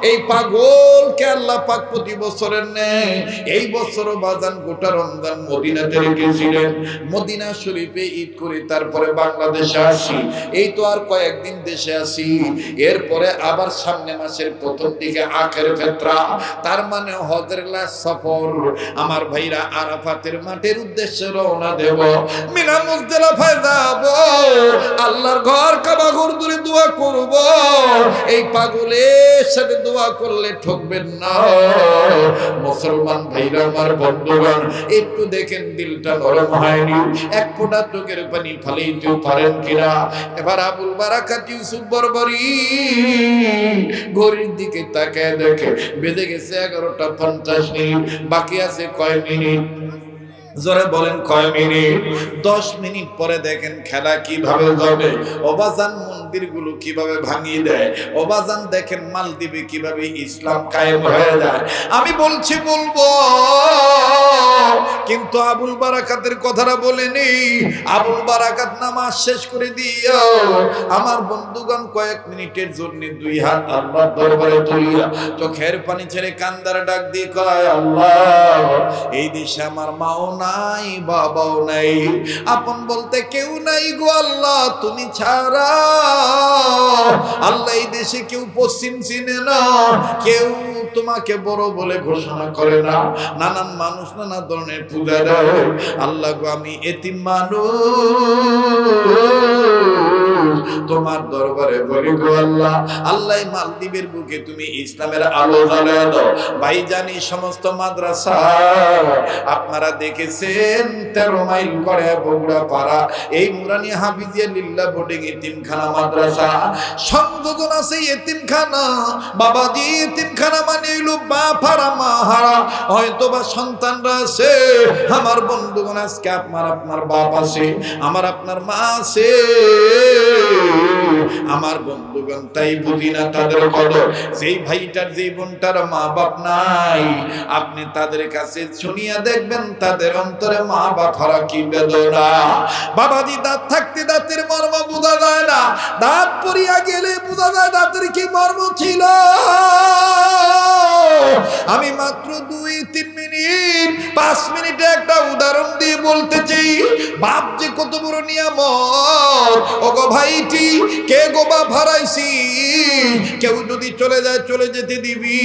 এই পাগলকে আল্লাহ পাক প্রতি বছরের নেয়, এই বছরও বাজান গোটা রমজান মদিনাতে রেখেছিলেন। মদিনা শরীফে ঈদ করে তারপরে বাংলাদেশে আসি, এই তো আর কয়েকদিন দেশে আসি, এরপরে আবার সামনে মাসের প্রথম দিকে আখের ফেতরা, তার মানে হজের লাশ সফর। আমার ভাইরা আরাফাতের মাঠের উদ্দেশ্যে রওনা দেব, মিনা মুজদালিফায় যাব, আল্লাহর ঘর কাবা ঘর ধরে দোয়া করব। এই পাগলের সাথে দোয়া করলে ঠকবেন না। মুসলমান ভাইরা আমার বন্ধুগণ, একটু দেখেন দিলটা নরম হয়নি, এক ফোঁটা চোখের পানি ফালাইতে পারেন কিনা। এবার আবুল বারাকাত ইউসুফ বরবরি ঘড়ির দিকে তাকায় দেখে বেজে গেছে 11:50 মিনিট, বাকি আছে কয় মিনিট? জোরে বলেন কয় মিনিট? 10 মিনিট পরে দেখেন খেলা কিভাবে যাবে, অবাজান মন্দিরগুলো কিভাবে ভাঙিয়ে দেয়, অবাজান দেখেন মালদ্বীপে কিভাবে ইসলাম কায়েম হয়ে যায়। আমি বলছি বলবো, কিন্তু আবুল বারাকাতের কথাটা বলেনি। আবুল বারাকাত নামাজ শেষ করে দিও আমার বন্ধুগণ কয়েক মিনিটের জন্য দুই হাত আল্লাহর দরবারে তুলিয়া চোখের পানি ছেড়ে কান্দার ডাক দিয়ে কয়, আল্লাহ এই দেশে আমার মাও নাই, বাবাও নাই, আপন বলতে কেউ নাই গো আল্লাহ তুমি ছাড়া। আল্লাহ এই দেশে কেউ পশ্চিম চিনে না, কেউ তোমাকে বড় বলে ঘোষণা করে না, নানান মানুষ নানা ধরনের পূজা দেয়। আল্লাহ গো আমি এতিম মানুষ, তোমার দরবারে বলি গো আল্লাহ, আল্লাহ মালদ্বীপের বুকে তুমি ইসলামের আলো জ্বালিয়ে দাও। ভাইজানি সমস্ত মাদ্রাসা আপনারা দেখেছেন 13 মাইল করে বগুড়া পাড়া এই মুরানি হাফিজিয়া লিল্লাহ বোর্ডিং এতিমখানা মাদ্রাসা সংযোজন আছে। এতিমখানা বাবাজি, এতিমখানা মানে হইল বাপ হারা মা হারা, হয়তো বা সন্তানরা আছে। আমার বন্ধুগণ আজকে আপনার বাপ আছে, আমার আপনার মা আছে, আমার বন্ধুগণ তাই বুঝি না তাদের কদর। যেই ভাইটার যেই বোনটার মা বাপ নাই, আপনি তাদের কাছে শুনিয়া দেখবেন তাদের অন্তরে মা বাপ হারা কি বেদনা। বাবাজি দাঁত থাকতে দাঁতের মর্ম বোঝা যায় না, দাঁত পড়িয়া গেলে বোঝা যায় দাঁতের কি মর্ম ছিল। আমি মাত্র 2 3 মিনিট 5 মিনিটে একটা উদাহরণ দিয়ে বলতে চাই, বাপ যে কত বড় নিয়ামত। ওগো ভাইটি, কে গো বাপ হারাইছি, কেউ যদি চলে যায় চলে যেতে দিবি,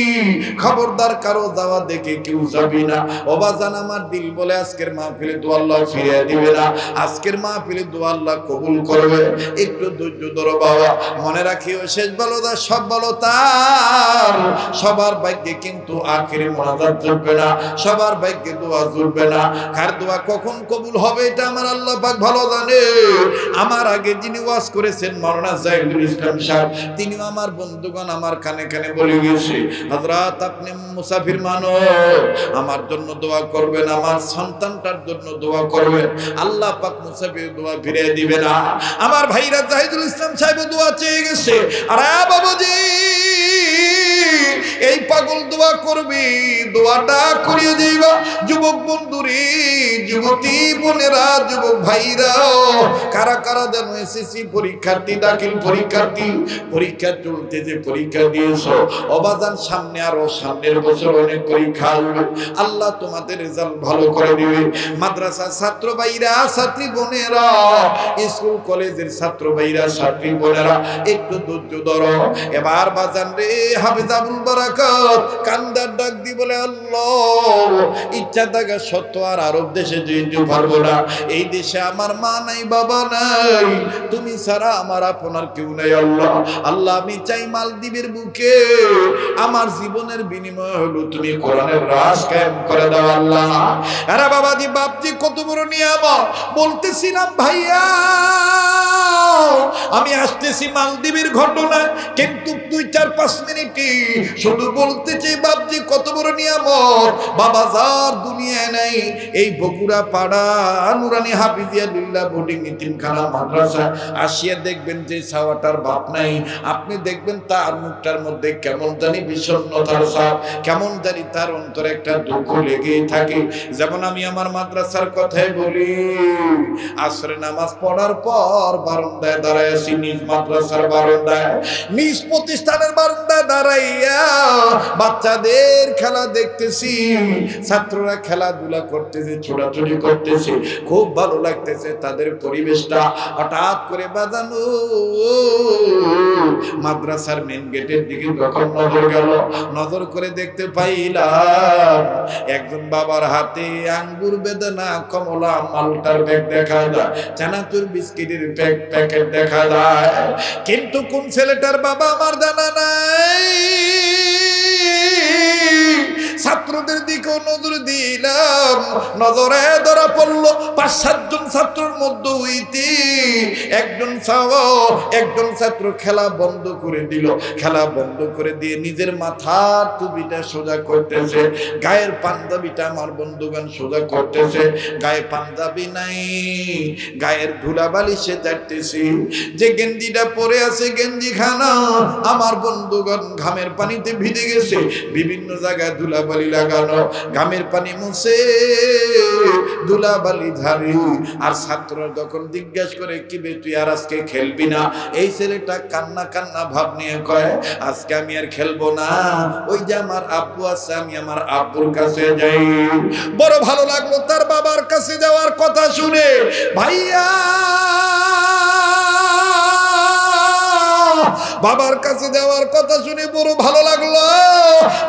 খবরদার কারো যাওয়া দেখে কেউ যাবি না। ও বাজান আমার দিল বলে আজকের মাহফিলে দোয়া আল্লাহ ফিরিয়ে দিবে না, আজকের মাহফিলে দোয়া আল্লাহ কবুল করবে। একটু ধৈর্য ধরো বাবা, মনে রাখিও শেষ ভালো তার, সব ভালো তার। সবার ভাগ্যে কিন্তু আখিরে মোনাজাত জুটবে না, সবার ভাগ্যে দোয়া জুটবে না। কার দোয়া কখন কবুল হবে এটা আমার আল্লাহ পাক ভালো জানে। আমার আগে যিনি ওয়াজ করেছেন মাওলানা জাহিদুল ইসলাম সাহেব, তিনিও আমার বন্ধুগণ আমার কানে কানে বলে গেছে, হযরত আপনি মুসাফির মানুষ, আমার জন্য দোয়া করবেন, আমার সন্তানটার জন্য দোয়া করবেন, আল্লাহ পাক মুসাফির দোয়া ফিরিয়ে দিবে না। আমার ভাইরা জাহিদুল ইসলাম সাহেব দোয়া চেয়ে গেছে। আরে বাবাজি, এই পাগল দোয়া করবি, দোয়াটা করিয়ে দিবা। যুবক বন্ধুরে, যুবতী বোনেরা, যুবক ভাইরা, কারা কারা যেন এসএসসি পরীক্ষার্থী, দাখিল পরীক্ষার্থী, পরীক্ষা চলতে যে পরীক্ষা দিয়েছো, অবাজান সামনে আরো সামনের বছর অনেক পরীক্ষা আসবে, আল্লাহ তোমাদের রেজাল্ট ভালো করে দিবে। মাদ্রাসার ছাত্র ভাইরা, ছাত্রী বোনেরা, স্কুল কলেজের ছাত্র ভাইরা, ছাত্রী বোনেরা, একটু ধৈর্য ধরো। এবার বাজান রে হাফেজ আবুল বারাকাত কান্দার ডাক দি বলে, আল্লাহ ইচ্ছা থাকা সত্য আর আরব দেশে যেতে পারবো না, এই দেশে আমার মা নাই, বাবা নাই, তুমি ছাড়া আমার আপনার কেউ নাই। আল্লাহ আল্লাহ আমি চাই মালদ্বীপের বুকে আমার জীবনের বিনিময় হলো তুমি কোরআনের রাজ কায়েম করে দাও আল্লাহ। আরে বাবাজি, বাপজি কত বড় নিয়ামত। বলতেছিলাম ভাইয়া, আমি আসতেছি মালদ্বীপের ঘটনা, কিন্তু 2-4-5 মিনিটে শুধু বলতে চাই বাপজি কত বড় নিয়ামত। বাবা যার দুনিয়ায় নাই, এই বগুড়া পাড়া নুরানি হাফিজিয়া লিল্লাহ বোর্ডিং ইতিমখানা মাদ্রাসা আসিয়া দেখবেন যে ছাওয়াটার বাপ নাই, আপনি দেখবেন তার মুখটার মধ্যে কেমন জানি বিষণ্ণতার ছাপ, কেমন জানি তার অন্তরে একটা দুঃখ লেগেই থাকে। যেমন আমি আমার মাদ্রাসার কথাই বলি, আসরে নামাজ পড়ার পর বারান্দায় দাঁড়ায় আছি, নিজ মাদ্রাসার বারান্দায়, নিজ প্রতিষ্ঠানের বারান্দায় দাঁড়াইয়া বাচ্চাদের খেলা দেখতেছি, ছাত্ররা খেলাধুলা করতেছে, ছোটাছুটি করতেছে, খুব ভালো লাগতেছে তাদের পরিবেশটা। হঠাৎ করে বাজানো মাদ্রাসার মেন গেটের দিকে যখন নজর গেল, নজর করে দেখতে পাইলাম একজন বাবার হাতে আঙ্গুর, বেদানা, কমলা, মালটার ব্যাগ দেখা যায়, চানাচুর বিস্কিটের প্যাকেট দেখা যায়, কিন্তু কোন ছেলেটার বাবা আমার জানা নাই। ছাত্রদের দিকেও নজর দিলাম, নজরে ধরা পড়লো 5-7 জন ছাত্রের মধ্যে হইতে একজন ছাত্র খেলা বন্ধ করে দিল, খেলা বন্ধ করে দিয়ে নিজের মাথার টুপিটা সোজা করতেছে, গায়ের পাঞ্জাবিটা আমার বন্ধুগণ সোজা করতেছে, গায়ে পাঞ্জাবি নাই, গায়ের ধুলাবালি সে যাইতেছে, যে গেঞ্জিটা পরে আছে গেঞ্জি খানা আমার বন্ধুগণ ঘামের পানিতে ভিজে গেছে, বিভিন্ন জায়গায় ধুলাবালি লাগানো, ঘামের পানি মুছে ধুলাবালি ঝাড়ি। আর ছাত্ররা যখন জিজ্ঞাসা করে কি বে তুই আর আজকে খেলবি না, এই ছেলেটা কান্না কান্না ভাব নিয়ে কয় আজকে আমি আর খেলবো না, ওই যে আমার আব্বু আছে, আমি আমার আব্বুর কাছে যাই। বড় ভালো লাগলো তার বাবার কাছে যাওয়ার কথা শুনে। ভাইয়া, বাবার কাছে যাওয়ার কথা শুনে বড় ভালো লাগলো।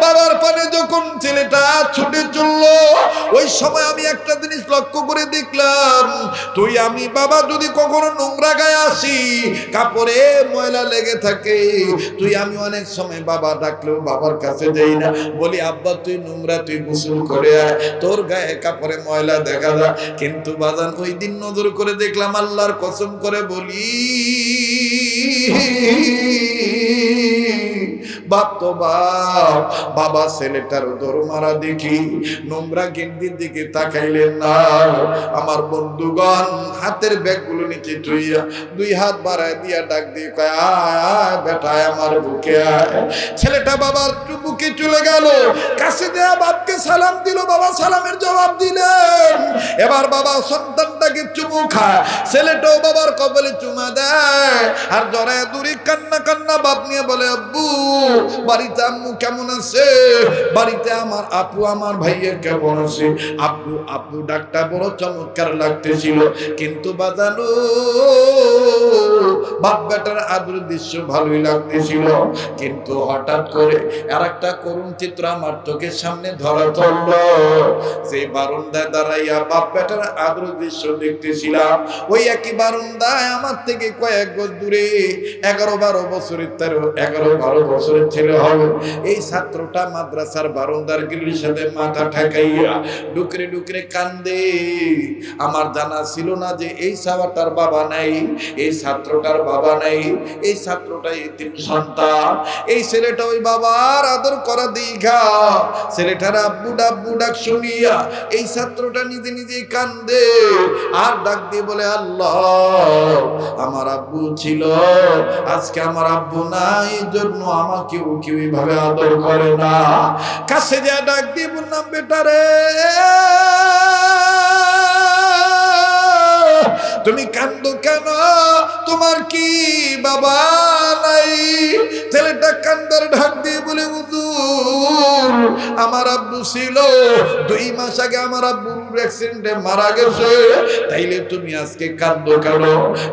বাবার পানে যখন ছেলেটা ছুটে চললো, ওই সময় আমি একটা জিনিস লক্ষ্য করে দেখলাম, তুই আমি বাবা যদি কখনো নোংরা গায়ে আসি, কাপড়ে ময়লা লেগে থাকে, তুই আমি অনেক সময় বাবা ডাকলেও বাবার কাছে যাই না, বলি আব্বা তুই নোংরা, তুই গোসল করে আয়, তোর গায়ে কাপড়ে ময়লা দেখা যায়। কিন্তু বাজান ওই দিন নজর করে দেখলাম, আল্লাহর কসম করে বলি, বাপ তো বাপ, বাবা ছেলেটার দৌড় মারা দেখি নোংরা গেঞ্জির দিকে তাকাইলেন না। আমার বন্ধুগণ হাতের ব্যাগগুলো নিচে থুইয়া 2 হাত বাড়ায় দিয়া ডাক দিয়ে কয় আয় বেটা আমার বুকে আয়। ছেলেটা বাবার বুকে চলে গেল, কাছে দেয়া বাপকে সালাম দিল, বাবা সালামের জবাব দিলেন। এবার বাবা সন্তানটাকে চুমু খায়, ছেলেটাও বাবার কপালে চুমা দেয়, আর জড়ায় দূরে কান্না কান্না বাপ নিয়ে বলে আব্বু বাড়িতে আম্মু কেমন আছে, বাড়িতে আমার আপু আমার ভাইয়া কেমন আছে। আব্বু আব্বু ডাকটা বড় চমৎকার লাগতেছিল, কিন্তু বাজানো বাপ বেটার আদর দৃশ্য ভালোই লাগতেছিল। কিন্তু হঠাৎ করে আর একটা করুণ চিত্র আমার চোখের সামনে ধরা পড়ল। সেই বারান্দায় দাঁড়াইয়া বাপ বেটার আদর দৃশ্য দেখতেছিলাম। ওই একই বারান্দায় আমার থেকে কয়েক গজ দূরে 11-12 বছরের 11-12 বছরের ছেলে হবে, এই ছাত্রটা মাদ্রাসার বারান্দার গ্রিলের সাথে মাথা ঠেকাইয়া ডুকরে ডুকরে কান্দে। আমার জানা ছিল না যে এই ছাত্রটার বাবা নাই, এই ছাত্রটার বাবা নাই, এই ছাত্রটা এতিম সন্তান। এই ছেলেটা ওই বাবার আদর করা দীঘা, ছেলেটার আব্বু ডাব্বু ডাক শুনিয়া এই ছাত্রটা নিজে নিজেই কান্দে আর ডাক দিয়ে বলে, আল্লাহ আমার আব্বু ছিল, আজকে আমার আব্বু নাই, এই জন্য আমাকেও কেউ এইভাবে আদর করে না। কাছে যা ডাক দিয়ে বললাম, বেটারে তুমি কান্দো কেন, তোমার কি বাবা নাই? ছেলেটা কান্দার ঢাক দিয়ে বলে, হুজুর আমার আব্বু ছিল, 2 মাস আগে আমার আব্বুর অ্যাক্সিডেন্টে মারা গেছে, তাইলে তুমি আজকে কান্দো কেন?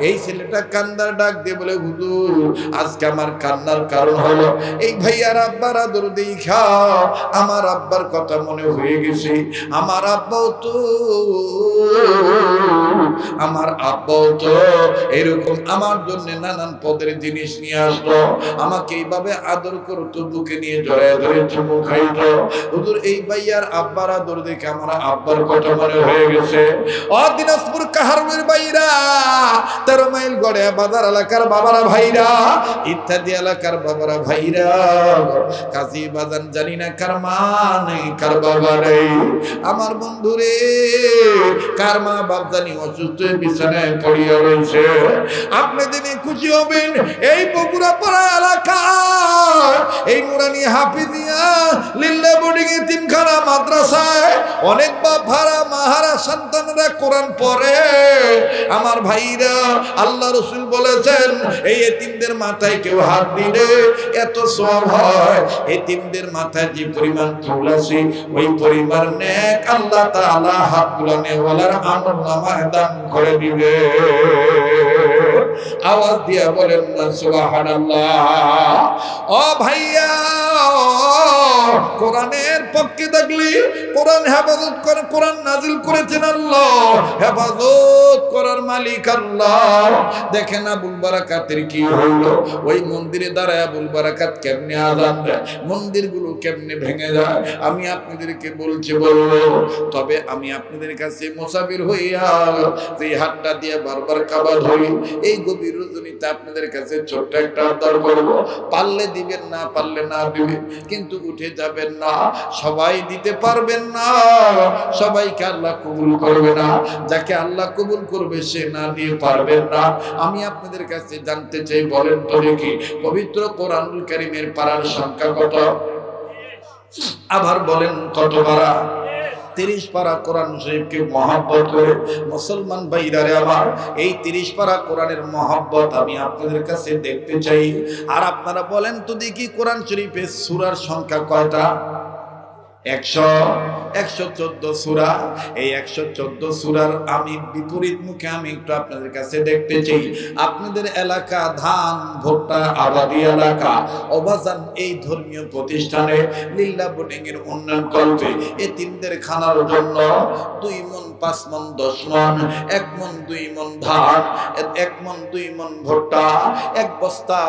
এই ছেলেটা কান্দার ডাক দিয়ে বলে, হুজুর আজকে আমার কান্নার কারণ হলো এই ভাইয়ার আব্বার আদর দেখা আমার আব্বার কথা মনে হয়ে গেছে। আমার আব্বাও তো এরকম আমার জন্য নানান পদের জিনিস নিয়ে আসতো, আমাকে এইভাবে আদর করতো, বুকে নিয়ে জড়ায় ধরে চুমু খাইতো। হুজুর এই ভাইয়ার আব্বার আদর দেখে আমার আব্বার কথা মনে হয়ে গেছে। দিনাজপুর কাহারুলের ভাইরা, 13 মাইল গড়ে বাজার এলাকার বাবারা ভাইরা, ইত্যাদি এলাকার বাবারা ভাইরা, কাজী বাজান জানি না কার মা নেই কার বাবা নেই। আমার বন্ধুরে কার মা বাপ জানি অসুস্থ বিছানায় পড়িয়া রয়েছে। আপনি দিনে খুশি হবেন, এই বগুড়া পাড়া এলাকা এই নুরানি হাফিজিয়া লিল্লা বোর্ডিং এতিমখানা মাদ্রাসায় অনেক বাপ ভাড়া মাহারা সন্তানরা কোরআন পড়ে। আমার ভাইরা, আল্লাহ রাসূল বলেছেন এই এতিমদের মাথায় কেউ হাত দিলে এত সওয়াব হয়, এতিমদের মাথায় যে পরিমাণ চুল আছে ওই পরিমাণ নেক আল্লাহ তাআলা হাত তুলানে ওয়ালার আমলনামায় দান করে দিবে। আওয়াজ দিয়ে বলেন না সুবহানাল্লাহ। ও ভাইয়া, কোরআনের পক্ষে থাকলে কোরআন হেফাজত করে, কোরআন নাজিল করেছেন আল্লাহ, হেফাজত করার মালিক আল্লাহ। দেখেন আবুল বারাকাতের কি হলো, ওই মন্দিরে দাঁড়ায় আবুল বারাকাত কেমনে আযান দেয়, মন্দিরগুলো কেমনে ভেঙে যায় আমি আপনাদেরকে বলবো। তবে আমি আপনাদের কাছে মুসাফির হইয়া যে হাতটা দিয়ে বারবার কাবা ধরি, এই গভীর রজনীতে আপনাদের কাছে ছোট্ট একটা আবদার করবো, পারলে দিবেন, না পারলে না দিবেন, কিন্তু উঠে যাবেন না। সবাই দিতে পারবেন না, সবাইকে আল্লাহ কবুল করবে না, যাকে আল্লাহ কবুল করবে সে না দিয়ে পারবেন না। আমি আপনাদের কাছে জানতে চাই, বলেন তো দেখি পবিত্র কোরআনুল কারীমের পারার সংখ্যা কত? আবার বলেন কত পারা? 30 পারা কোরআন শরীফকে মহব্বত করে মুসলমান ভাইরারে আমার, এই 30 পারা কোরআনের মহব্বত আমি আপনাদের কাছে দেখতে চাই। আর আপনারা বলেন তো দেখি কোরআন শরীফের সূরার সংখ্যা কয়টা? 114 সূরা। এই 114 সূরার আমি বিপরীত মুখে আমি একটু আপনাদের কাছে দেখতে চাই। আপনাদের এলাকা ধান ভুট্টা আবাদি এলাকা, অবাজান এই ধর্মীয় প্রতিষ্ঠানে লিল্লা বোর্ডিং এর উন্নয়ন কল্পে এতিমদের খানার জন্য 2 মণ 5 মণ 10 মণ 1 মণ 2 মণ ধান, 1 মণ 2 মণ ভুট্টা, 1 বস্তা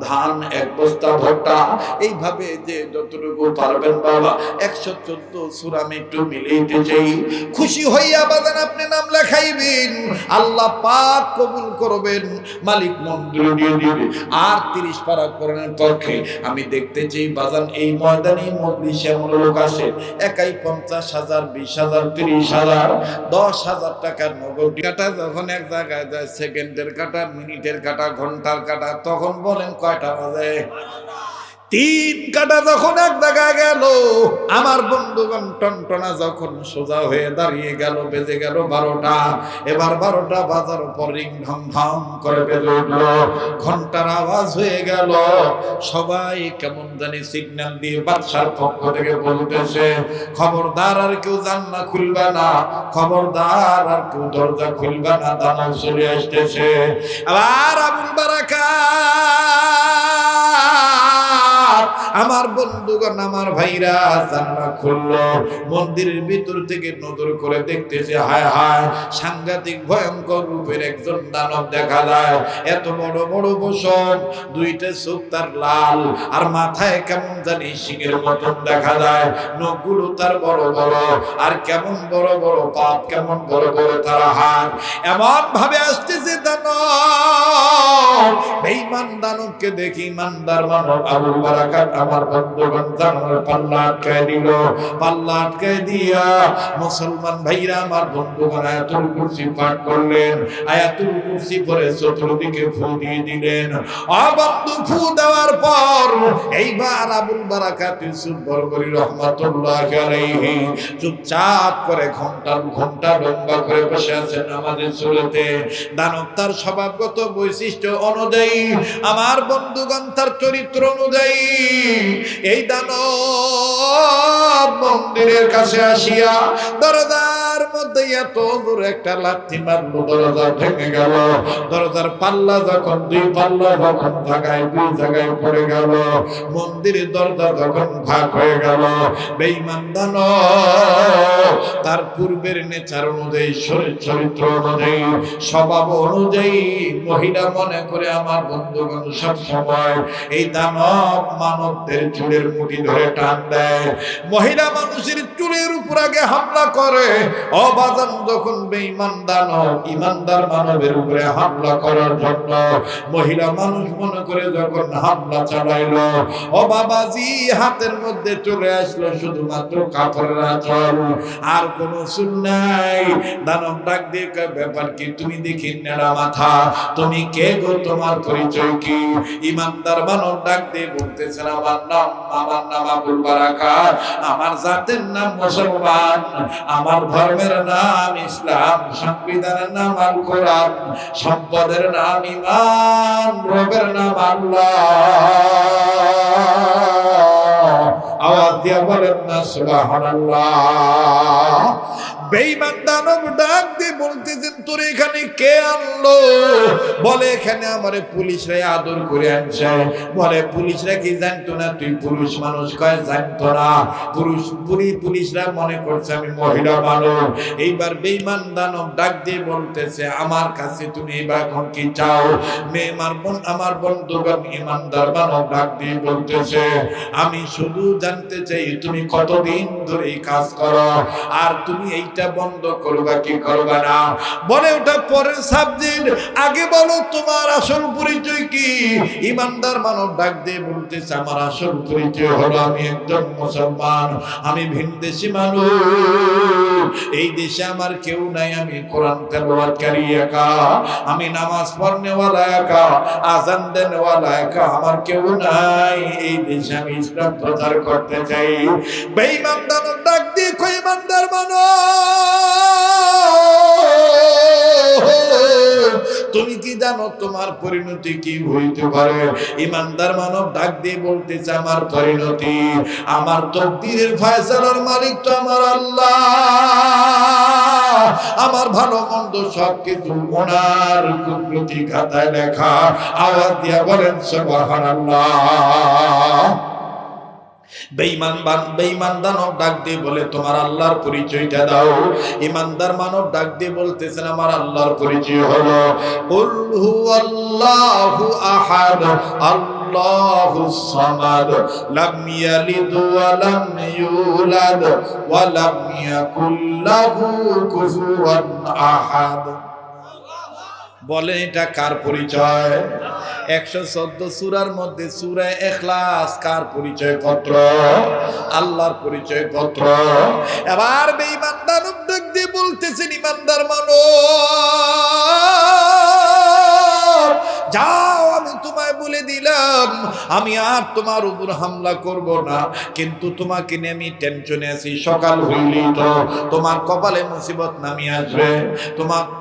ধান 1 বস্তা ভুট্টা, এইভাবে যে যতটুকু পারবেন বাবা 114 সূরা আমি একটু মিলাইতে চাই। খুশি হইয়া বাজান আপনি নাম লেখাইবেন, আল্লাহ পাক কবুল করবেন, মালিক মঞ্জুর দিয়ে দিবে। আর 30 পারা কোরআনের পক্ষে আমি দেখতে চাই বাজান এই ময়দানে মজলিসে এমন লোক আসে একাই 50,000 20,000 30,000 10,000 টাকার নগদ কাটা যখন এক জায়গায় যায়, সেকেন্ডের কাটা মিনিটের কাটা ঘন্টার কাটা, তখন বলেন কয়টা বাজে? তিন কাটা যখন এক জায়গায় গেল, আমার বন্ধুগণ টনটনা যখন সোজা হয়ে দাঁড়িয়ে গেল, বেজে গেল 12টা। এবার 12টা বাজার পর রিং ঢং ঢং করে বেজে উঠল, ঘন্টার আওয়াজ হয়ে গেল। সবাই কেমন জানি সিগন্যাল দিয়ে বাদশার পক্ষ থেকে বলতেছে, খবরদার আর কেউ জান্নাত খুলবে না, খবরদার আর কেউ দরজা খুলবে না, দানব চলে আসতেছে। আবার আবুল বারাকাত, আমার বন্ধুগণ, আমার ভাইরা জানালা খুললো, মন্দিরের ভিতর থেকে নজর করে দেখতেছে, হায় হায়, সাংঘাতিক ভয়ঙ্কর রূপের একজন দানব দেখা যায়। এত বড় বড় বসন, দুইটা চোখ তার লাল, আর মাথায় কেমন জানি সিংহের মতন দেখা যায়, নখগুলো তার বড় বড়, আর কেমন বড় বড় পাপ, কেমন বড় বড় তার হাত। এমন ভাবে আসতেছে দানব। বেঈমান দানবকে দেখি ইমানদার মানব আবুল বারাকাত আমার বন্ধুগণ জানার পাল্লা আটকায় দিল। পাল্লা আটকায় দিয়া মুসলমান ভাইরা আমার বন্ধুগণ আয়াতুল কুরসি পাঠ করলেন। আয়াতুল কুরসি পরে চতুর্দিকে ফু দিয়ে দিলেন। বন্ধু, ফু দেওয়ার পর এইবার আবুল বারাকাত ইউসুফ বরবরী রহমাতুল্লাহি আলাইহি চুপচাপ করে ঘন্টা লম্বা করে বসে আছেন আমাদের চুলেতে। দানব তার স্বভাবগত বৈশিষ্ট্য অনুযায়ী, আমার বন্ধুগণ তার চরিত্র অনুযায়ী, এই দানব মন্দিরের কাছে আসিয়া দরজার মধ্যে এত জোরে একটা লাথি মারলো, দরজা ভেঙে গেল। দরজার পাল্লা যখন দুই পাল্লা যখন জায়গায় দুই জায়গায় পড়ে গেল, মন্দিরের দরজা যখন ভাগ হয়ে গেল, বেঈমান দানব তার পূর্বের নেচার অনুযায়ী, চরিত্র অনুযায়ী, স্বভাব অনুযায়ী মহিলা মনে করে আমার বন্ধুগণ সব সময় এই দানব মানবদের চুলের মুঠি ধরে টান দেয়। মহিলা মানুষের চুলের উপর আগে হামলা করে। অবাজান যখন বেঈমান দানব ইমানদার মানবের উপরে হামলা করার জন্য মহিলা মানুষ মনে করে যখন হামলা চালাইলো, ও বাবাজি হাতের মধ্যে চলে আসলো শুধুমাত্র কাপড়ের আঁচল, আর কোনো চুল নাই। দানব ডাক দিয়ে কয়, ব্যাপার কি? তুমি দেখি নেড়া মাথা, তুমি কে গো? তোমার পরিচয় কি? ইমানদার মানব ডাক দিয়ে বলতেছেন, আমার নাম আবুল বারাকাত, আমার জাতের নাম মুসলমান, আমার ধর্মের নাম ইসলাম, সংবিধানের নাম আল কোরআন, সম্পদের নাম ঈমান, রবের নাম আল্লাহ। আওয়াজ দিয়া বলেন না সুবহানাল্লাহ। বেঈমান দানব ডাক দিয়ে বলতেছেন, তোর এখানে কে আনলো? বলে, এখানে আমারে পুলিশরা আদর করে আনছে। বলে, পুলিশরা কি জানতো না তুই পুরুষ মানুষ? কয় জানতো না। পুলিশরা মনে করছে আমি মহিলা মানুষ। এইবার বেঈমান দানব ডাক দিয়ে বলতেছে, আমার কাছে তুমি এবার এখন কি চাও? আমার বন্ধুগণ ইমানদার মানব ডাক দিয়ে বলতেছে, আমি শুধু জানতে চাই তুমি কতদিন ধরে এই কাজ করো, আর তুমি এইটা বন্ধ করবা কি করবা না? বলে, ওটা পরের সাবজেক্ট, আগে বলো তোমার আসল পরিচয় কি? ইমানদার মানব ডাক দিয়ে বলতেছে, আমার আসল পরিচয় হলো আমি একজন মুসলমান, আমি ভিনদেশী মানুষ, এই দেশে আমার কেউ নাই, আমি কোরআন তেলাওয়াতকারী একা, আমি নামাজ পড়নেওয়ালা একা, আযান দেনেওয়ালা একা, আমার কেউ নাই, এই দেশে আমি ইসলাম প্রচার করতে চাই। বেঈমান দানব ডাক দিয়ে কই, ইমানদার মানব, তুমি কি জানো তোমার পরিণতি কি হইতে পারে? ইমানদার মানব ডাক দিয়ে বলতেছে, আমার পরিণতি, আমার তকদীরের ফয়সালার মালিক তো আমার আল্লাহ, আমার ভালো মন্দ সবকিছু ওনার কুদরতি খাতায় লেখা। আওয়াজ দিয়া বলেন সুবহানাল্লাহ। বেঈমান দানব ডাক দিয়ে বলে, তোমার আল্লাহর পরিচয়টা দাও। ইমানদার মানব ডাক দিয়ে বলতেছেন, আমার আল্লাহর পরিচয় হলো কুল হুয়াল্লাহু আহাদ আল্লাহুস সামাদ লাম ইয়ালিদ ওয়া লাম ইউলাদ ওয়া লাম ইয়াকুল লাহু কুফুয়ান আহাদ। বলেন, এটা কার পরিচয়? 114 সূরার মধ্যে সূরা ইখলাস কার পরিচয় পত্র? আল্লাহর পরিচয় পত্র। এবার বেঈমান দানব ডাক দিয়ে বলতেছেন, ইমানদার মানব, যাও আমি তোমায় বলে দিই দিলাম আমি আর তোমার উপর হামলা করব না, কিন্তু তোমাকে নিয়ে আমি টেনশনে আছি। সকাল হইলেই তো তোমার কপালে মুসিবত নামিয়ে আসবে,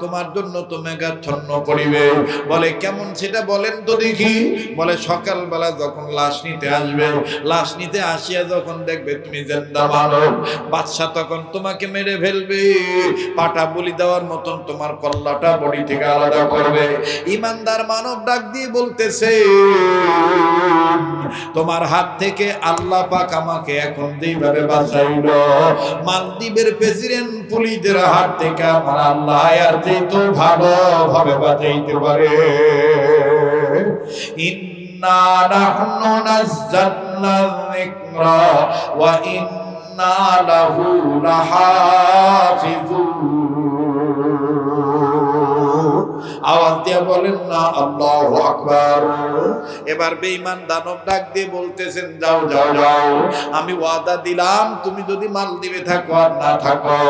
তোমার জন্য তো মেঘাচ্ছন্ন পড়িবে। বলে কেমন সেটা বলেন তো দেখি। বলে সকালবেলা যখন লাশ নিতে আসবে, লাশ নিতে আসিয়া যখন দেখবে তুমি জিন্দা মানব, বাদশা তখন তোমাকে মেরে ফেলবে, পাটা বলি দেওয়ার মতন তোমার কল্লাটা বডি থেকে আলাদা করবে। ইমানদার মানব ডাক দিয়ে বলতেছে, তোমার হাত থেকে আল্লাহ পাক আমাকে এখন যেভাবে বাঁচাইল, মালদ্বীপের প্রেসিডেন্ট পুলিশদের হাত থেকে আমার আল্লাহ আর তো ভালোভাবে বাঁচাইতে পারে। ইন্না নাহনু নাযালনা যিকরা ওয়া ইন্না লাহু লাহাফিজুন। আওয়াজ দিয়ে বলেন না আল্লাহু আকবার। এবার বেঈমান দানব ডাক দিয়ে বলতেছেন, যাও যাও যাও, আমি ওয়াদা দিলাম তুমি যদি মালদ্বীপে থাকো আর না থাকো,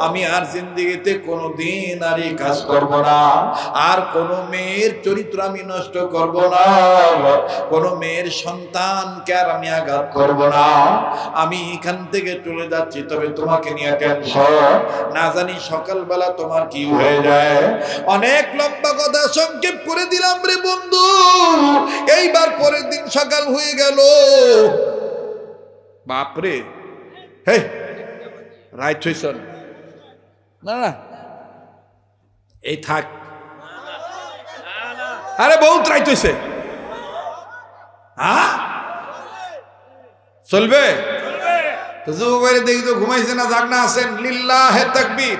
আমি আর জিন্দেগিতে কোনোদিন আর এই কাজ করব না, আর কোন মেয়ের চরিত্র আমি নষ্ট করব না, কোন মেয়ের সন্তানকে আর আমি আঘাত করব না, আমি এখান থেকে চলে যাচ্ছি। তবে তোমাকে নিয়ে টেনশন, না জানি সকালবেলা তোমার কি হয়ে যায়। অনেক লম্বা কথা সংক্ষেপ করে দিলাম রে বন্ধু। এইবার পরের দিন সকাল হয়ে গেল, বাপরে, হে রাইট হইছন না না এই থাক, আরে বহুত রাইট হইছে। হ্যাঁ চলবে তো যুবকের দেখি তো ঘুমাইছে না, জাগনা আছেন, লিল্লাহে তাকবীর।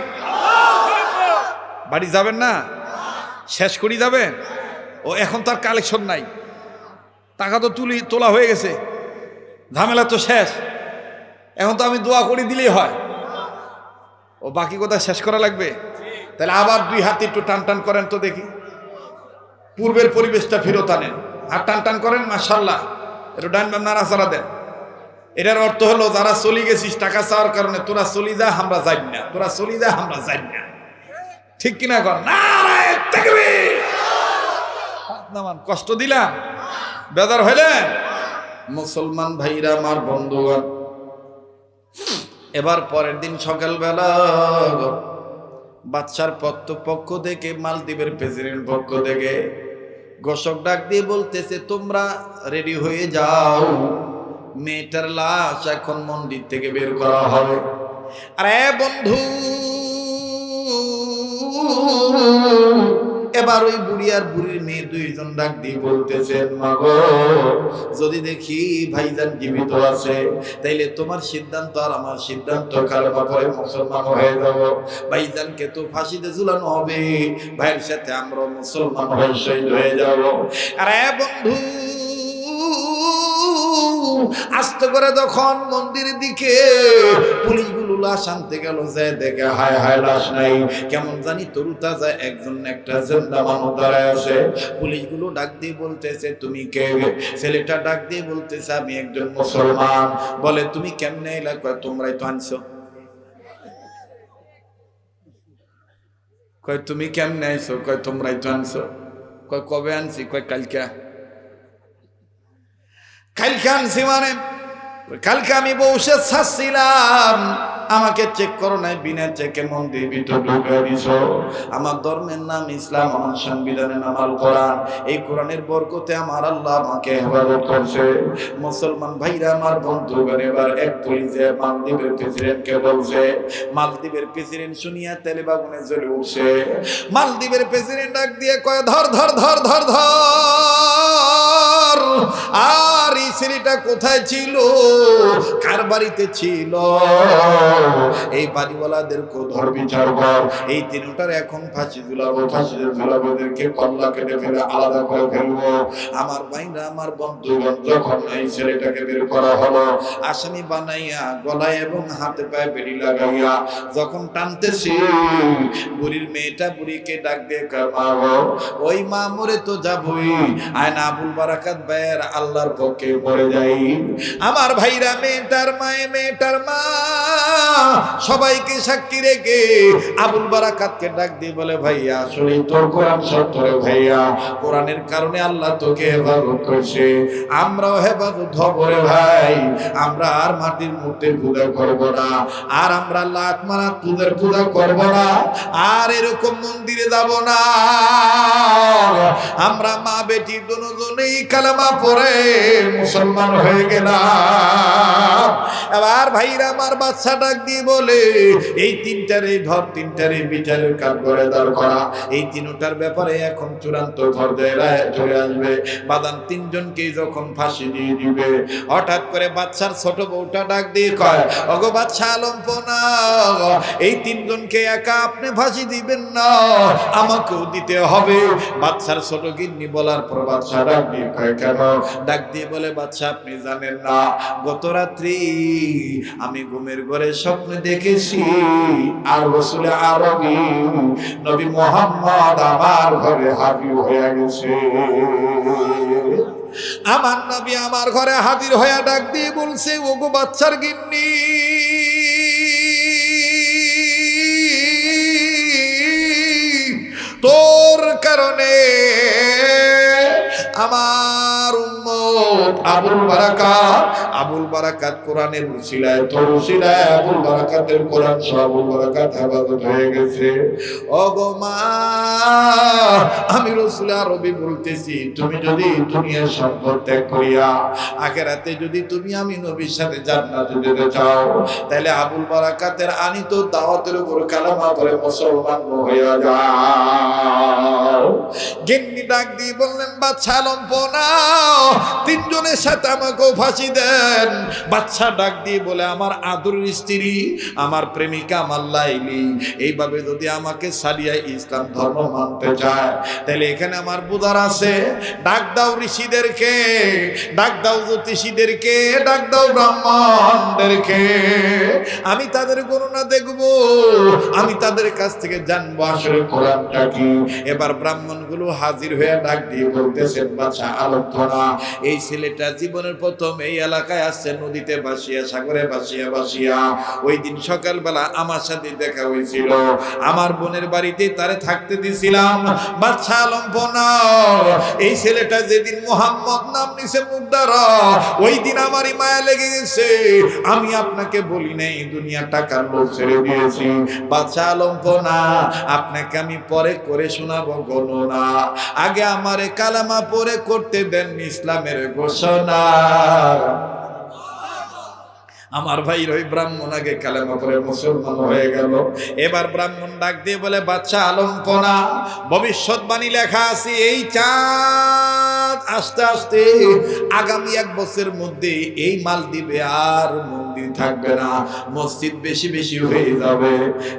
বাড়ি যাবেন না, শেষ করি যাবেন। ও এখন তার কালেকশন নাই, টাকা তো তোলা হয়ে গেছে, ঝামেলা তো শেষ, এখন তো আমি দোয়া করে দিলেই হয়। ও বাকি কথা শেষ করা লাগবে। তাহলে আবার দুই হাত একটু টান টান করেন তো দেখি, পূর্বের পরিবেশটা ফেরত আনেন। হাত টান টান করেন, মাশাআল্লাহ, একটু ডান বাম নাড়াচাড়া দেন। এটার অর্থ হলো যারা চলে গেছিস টাকা চাওয়ার কারণে, তোরা চলি যা আমরা যাই না, তোরা চলি যা আমরা যাই না, ঠিক কিনা কর। নারায়ে তাকবীর। কষ্ট দিলাম, বেজার হইলেন মুসলমান ভাইরা আমার, বন্ধুগণ। এবার পরের দিন সকালবেলা বাদশার পক্ষ থেকে, মালদ্বীপের প্রেসিডেন্ট পক্ষ থেকে ঘোষক ডাক দিয়ে বলতেছে, তোমরা রেডি হয়ে যাও, মেয়েটার লাশ এখন মন্দির থেকে বের করা হবে। আরে বন্ধু, এবার ওই বুড়ি আর বুড়ির মেয়ে দুইজন ডাক দিয়ে বলতেছেন, মাগো যদি দেখি ভাইজান জীবিত আছে, তাইলে তোমার সিদ্ধান্ত আর আমার সিদ্ধান্ত, কালেমা পড়ে মুসলমান হয়ে যাব। ভাইজানকে তো ফাঁসিতে ঝুলানো হবে, ভাইয়ের সাথে আমরা মুসলমান হয়ে শহীদ হয়ে যাব। আরে বন্ধু, আস্তে করে যখন মন্দিরের দিকে পুলিশগুলো লাশ আনতে গেল, যায় দেখে হায় হায় লাশ নাই, কেমন জানি তরুতা যায়, একজন একটা জিন্দা মানুষ দাঁড়ায় আছে। পুলিশগুলো ডাক দিয়ে বলতেছে, তুমি কে? ছেলেটা ডাক দিয়ে বলতেছে, আমি একজন মুসলমান। বলে তুমি কেমনে এলা? কয় তোমরাই তো আনছো। কয় তুমি কেমনে আইছো? কয় তোমরাই তো আনছো। কয় কবে আনছি? কয় কালকে। কালকে আনছি মানে কালকে আমি বসে ছাড়ছিলাম, আমাকে চেক করো নাই, বিনা চেকে মন্দির ভিতর ঢুকে দিছো। আমার ধর্মের নাম ইসলাম, আমার সংবিধানের নাম আল কোরআন। এই কোরআনের বরকতে আমার আল্লাহ আমাকে হেফাজত করছে। মুসলমান ভাইরা আমার, বন্ধুগণ, এবার এক পুলিশে মালদ্বীপের প্রেসিডেন্টকে বলছে। মালদ্বীপের প্রেসিডেন্ট শুনিয়া তেলে বাগুনে জ্বলে উঠছে। মালদ্বীপের প্রেসিডেন্ট ডাক দিয়ে কয়, ধর ধর ধর ধর ধর। আর এই ছেলেটা কোথায় ছিল, কার বাড়িতে ছিল, এই বাড়িওয়ালাদেরকে ধর, বিচার কর। এই তিনটার এখন ফাঁসি ঝুলাবো, ফাঁসিতে ঝুলাবো, ওদেরকে কল্লা কেটে ফেলে আলাদা করে ফেলবো। আমার ভাইরা আমার, বন্ধুগণ, যখন এই ছেলেটাকে বের করা হলো, আসামি বানাইয়া গলায় এবং হাতে পায়ে বেড়ি লাগাইয়া যখন টানতেছি, বুড়ির মেয়েটা বুড়িকে ডাক দিয়ে মাগো, ওই মা মরে তো যাবই, আয় না আবুল বারাকাত ভাইয়ের আল্লাহর পক্ষে পড়ে যাই। আমার ভাইরা, মেয়েটার মা সবাইকে সাক্ষী রেখে আবুল বারাকাতকে ডাক দিয়ে বলে, ভাইয়া আসলে তোর কোরআন সত্য রে ভাইয়া, কোরআনের কারণে আল্লাহ তোকে হেফাজত করছে, আমরাও হেফাজত হব রে ভাই। আমরা আর মাটির মূর্তির পূজা করব না, আর আমরা লাত মারা তুদের পূজা করব না, আর এরকম মন্দিরে যাব না। আমরা মা বেটি দুজনেই কালেমা পড়ে মুসলমান হয়ে গেলাম। এবার ভাইরা আমার বাচ্চা ডাক দিয়ে বলে, এই তিনটারে ধর, তিনটারে বিচারের কাজ করে দাঁড় করা। এই তিনটার ব্যাপারে এখন চূড়ান্ত পর্যায়ে চলে আসবে। বাদান তিনজনকে যখন ফাঁসি দিয়ে দিবে, হঠাৎ করে বাচ্চার ছোট বউটা ডাক দিয়ে কয়, ওগো বাচ্চা আলম্পনা, এই তিনজনকে একা আপনি ফাঁসি দিবেন না, আমাকেও দিতে হবে। বাচ্চার ছোট গিন্নি বলার পর বাচ্চা ডাক দিয়ে কয়, কেন? ডাক দিয়ে বলে, বাচ্চা আপনি জানেন না, গত রাত্রি আমি ঘুমের ঘরে স্বপ্ন দেখেছি আর রাসূল আরবী নবী মুহাম্মদ আমার ঘরে হাজির হয়ে গেছে। আমার নবী আমার ঘরে হাজির হয়ে ডাক দিয়ে বলছে, ওগো বাচ্চার গিন্নি, তোর কারণে আমার উম্মত আবুল বারাকাত কোরআনের উসিলায়, তোর উসিলায় আবুল বারাকাতের কোরআন সহ আবুল বারাকাত হেফাজত হয়ে গেছে। ওগো মা, আমি রাসূল আরবী বলতেছি, তুমি যদি দুনিয়ার সম্পদ ত্যাগ করিয়া আখিরাতে যদি তুমি আমি নবীর সাথে জান্নাতে যেতে চাও, তাহলে আবুল বারাকাতের আনিত দাওয়াতের উপর কালেমা পড়ে মুসলমান হয়ে যাও। গিন্নি ডাক দিয়ে বললেন, বাচ্চা লম্পনা, তিনজনের সাথে আমাকেও ফাঁসি দেন। বাচ্চা ডাক দিয়ে বলে, আমার আদরের স্ত্রী, আমার প্রেমিকা, আমার লাইলি এইভাবে যদি আমাকে সালিয়া ইসলাম ধর্ম মানতে চায়, তাহলে এখানে আমার বুধার আছে। ডাক দাও ঋষিদেরকে, ডাক দাও জ্যোতিষীদেরকে, ডাক দাও ব্রাহ্মণদেরকে, আমি তাদের গণনা দেখব, আমি তাদের কাছ থেকে জানবো আসলে কোরআনটা কি। এবার ব্রাহ্মণগুলো হাজির হয়ে ডাক দিয়ে বলতেছেন, বাচ্চা আলোচনা, এই ছেলেটা জীবনের প্রথম এই এলাকায় আসছে, নদীতে ভাসিয়া, সাগরে ভাসিয়া। ওই দিন সকালবেলা আমার সাথে দেখা হয়েছিল, আমার বোনের বাড়িতে তারে থাকতে দিছিলাম। বাচ্চা আলম্পনা, এই ছেলেটা যেদিন মুহাম্মদ নাম নিছে মুখ দ্বারা, ওই দিন আমারই মায়া লেগে গেছে। আমি আপনাকে বলি নাই দুনিয়া টাকার লোভ ছেড়ে দিয়েছি। বাচ্চা আলম্পনা, আপনাকে আমি পরে করে শোনাবো গণনা, আগে আমারে কালামা পরে করতে দেন ইসলামের ঘোষণা। আমার ভাই ওই ব্রাহ্মণ আগে কালেমা পড়ে মুসলমান হয়ে গেল। এবার ব্রাহ্মণ ডাক দিয়ে বলে, বাচ্চা আলম্পনা, ভবিষ্যৎবাণী লেখা আছে, এই চাঁদ আস্তে আস্তে আগামী 1 বছরের মধ্যে এই মালদ্বীপে আর মন্দির থাকবে না, মসজিদ বেশি বেশি হয়ে যাবে।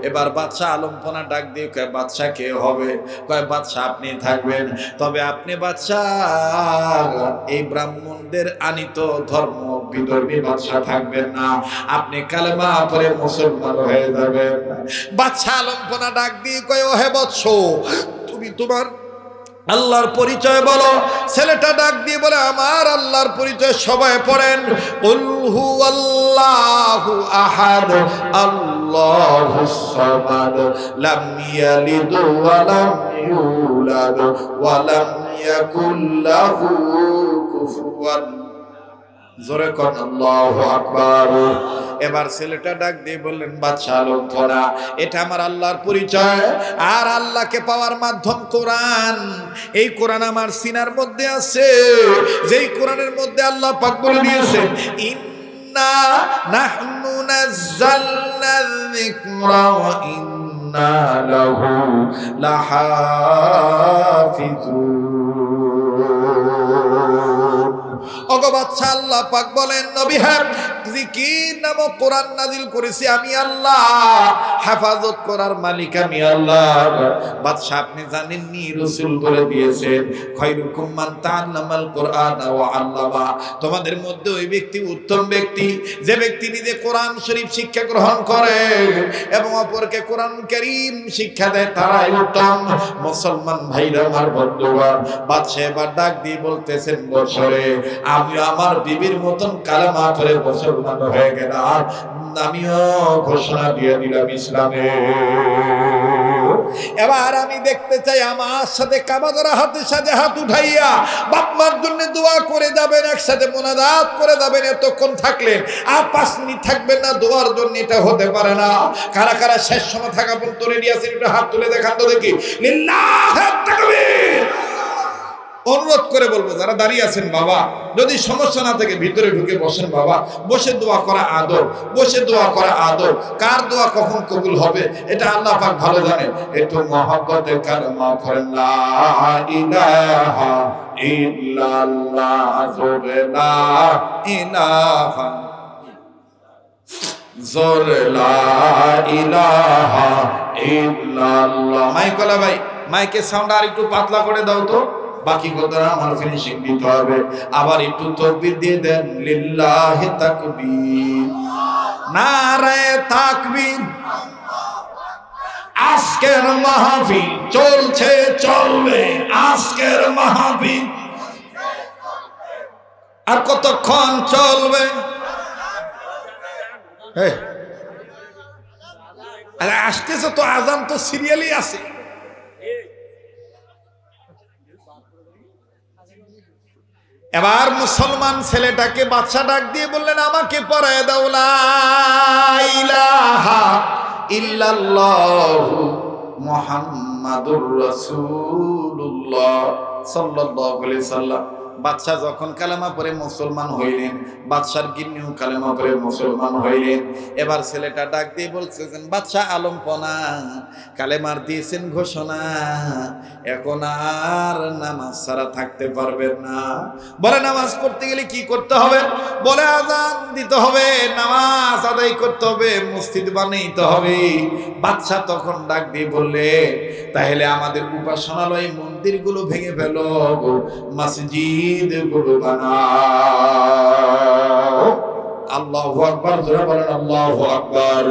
এবার বাচ্চা আলম্পনা ডাক দিয়ে কয়, বাচ্চা কে হবে? কয়, বাচ্চা আপনি থাকবেন, তবে আপনি বাচ্চা এই ব্রাহ্মণদের আনিত ধর্ম বিধর্মী বাচ্চা থাকবেন না, আপনি কালেমা পড়ে মুসলমান হয়ে যাবেন। বাচ্চা আলম্পনা ডাক দিয়ে কয়, ও হে বৎস, তুমি তোমার আল্লাহর পরিচয় বলো। ছেলেটা ডাক দিয়ে বলে, আমার আল্লাহর পরিচয় সবাই পড়েন, কুল হুয়াল্লাহু আহাদ আল্লাহুস সামাদ লাম ইয়ালিদ ওয়া লাম ইউলাদ ওয়া লাম ইয়াকুল লাহু কুফুয়ান। জোরে কোন আল্লাহু আকবার। এবার ছেলেটা ডাক দিয়ে বললেন, বাদশা আলম্পনা, এটা আমার আল্লাহর পরিচয়, আর আল্লাহকে পাওয়ার মাধ্যম কোরআন। এই কোরআন আমার সিনার মধ্যে আছে, যেই কোরআনের মধ্যে আল্লাহ পাক বলে দিয়েছেন, ইন্না নাহনু নাযালনা যিকরা ওয়া ইন্না লাহু লাহাফিজুন। ওগো বাদশা, আল্লাহ পাক বলেন, নবী হ্যাঁ, জিকির নামক কোরআন নাজিল করেছি আমি আল্লাহ, হেফাজত করার মালিক আমি আল্লাহ। বাদশা, আপনি জানেননি রাসূল বলে দিয়েছেন, খায়রুকুম মান তাআল্লামাল কোরআন ওয়া আল্লামা, তোমাদের মধ্যে ওই ব্যক্তি উত্তম ব্যক্তি যে ব্যক্তি নিজে কোরআন শরীফ শিক্ষা গ্রহণ করে এবং অপরকে কোরআন কারীম শিক্ষা দেয়, তারাই উত্তম। মুসলমান ভাইরা আমার বন্ধুগণ, বাদশা এবার ডাক দিয়ে বলতেছেন, বছরে আমি আমার বিবির মতন কালেমা পড়ে মুসলমান হয়ে গেলাম, আমিও ঘোষণা দিয়ে দিলাম ইসলামে। এবার আমি দেখতে চাই আমার সাথে কাবা ধরা হাতের সাথে হাত উঠাইয়া বাপ মার জন্য দোয়া করে যাবেন, একসাথে মোনাজাত করে যাবেন। এতক্ষণ থাকলেন আর 5 মিনিট থাকবেন না দোয়ার জন্য, এটা হতে পারে না। কারা কারা শেষ সময় থাকা পর্যন্ত রেডি আছেন একটু হাত তুলে দেখান তো দেখি। লিল্লাহি তাকবীর। অনুরোধ করে বলবো যারা দাঁড়িয়ে আছেন বাবা, যদি সমস্যা না থাকে ভিতরে ঢুকে বসেন বাবা। বসে দোয়া করা আদব, বসে দোয়া করা আদব। কার দোয়া কখন কবুল হবে এটা আল্লাহ পাক ভালো জানে। একটু মহব্বতে কালেমা পড়েন লা ইলাহা ইল্লাল্লাহ, জোরে লা ইলাহা, জোরে লা ইলাহা ইল্লাল্লাহ। মাইকলা ভাই, মাইকের সাউন্ড আর একটু পাতলা করে দাও তো, বাকি কথা আমার ফিনিশিং দিতে হবে। আবার একটু তাকবীর দিয়ে দেন, লিল্লাহি তাকবীর, নারায়ে তাকবীর। আজকের মাহফিল চলছে চলবে, আজকের মাহফিল আর কতক্ষণ চলবে? আরে আসতেছে তো, আজান তো সিরিয়ালই আছে। এবার মুসলমান ছেলেটাকে বাদশা ডাক দিয়ে বললেন, আমাকে পড়ায় দাও লা ইলাহা ইল্লাল্লাহু মুহাম্মাদুর রাসূলুল্লাহ সাল্লাল্লাহু আলাইহি সাল্লাম। বাদশা যখন কালেমা পড়ে মুসলমান হইলেন, বাদশার গিন্নিও কালেমা পড়ে মুসলমান হইলেন। এবার ছেলেটা ডাক দিয়ে বলছেন, বাদশা আলমপনা কালেমার দিয়েছেন ঘোষণা, এখন আর নামাজ ছাড়া থাকতে পারবেন না। বলে নামাজ পড়তে গেলে কি করতে হবে? বলে আযান দিতে হবে, নামাজ আদায় করতে হবে, মসজিদ বানাইতে হবে। বাদশা তখন ডাক দিয়ে বললে, তাহলে আমাদের উপাসনালয় মন্দিরগুলো ভেঙে ফেলো, মসজিদ গুলো বানাও। আল্লাহু আকবার, জোরে বলেন আল্লাহু আকবার।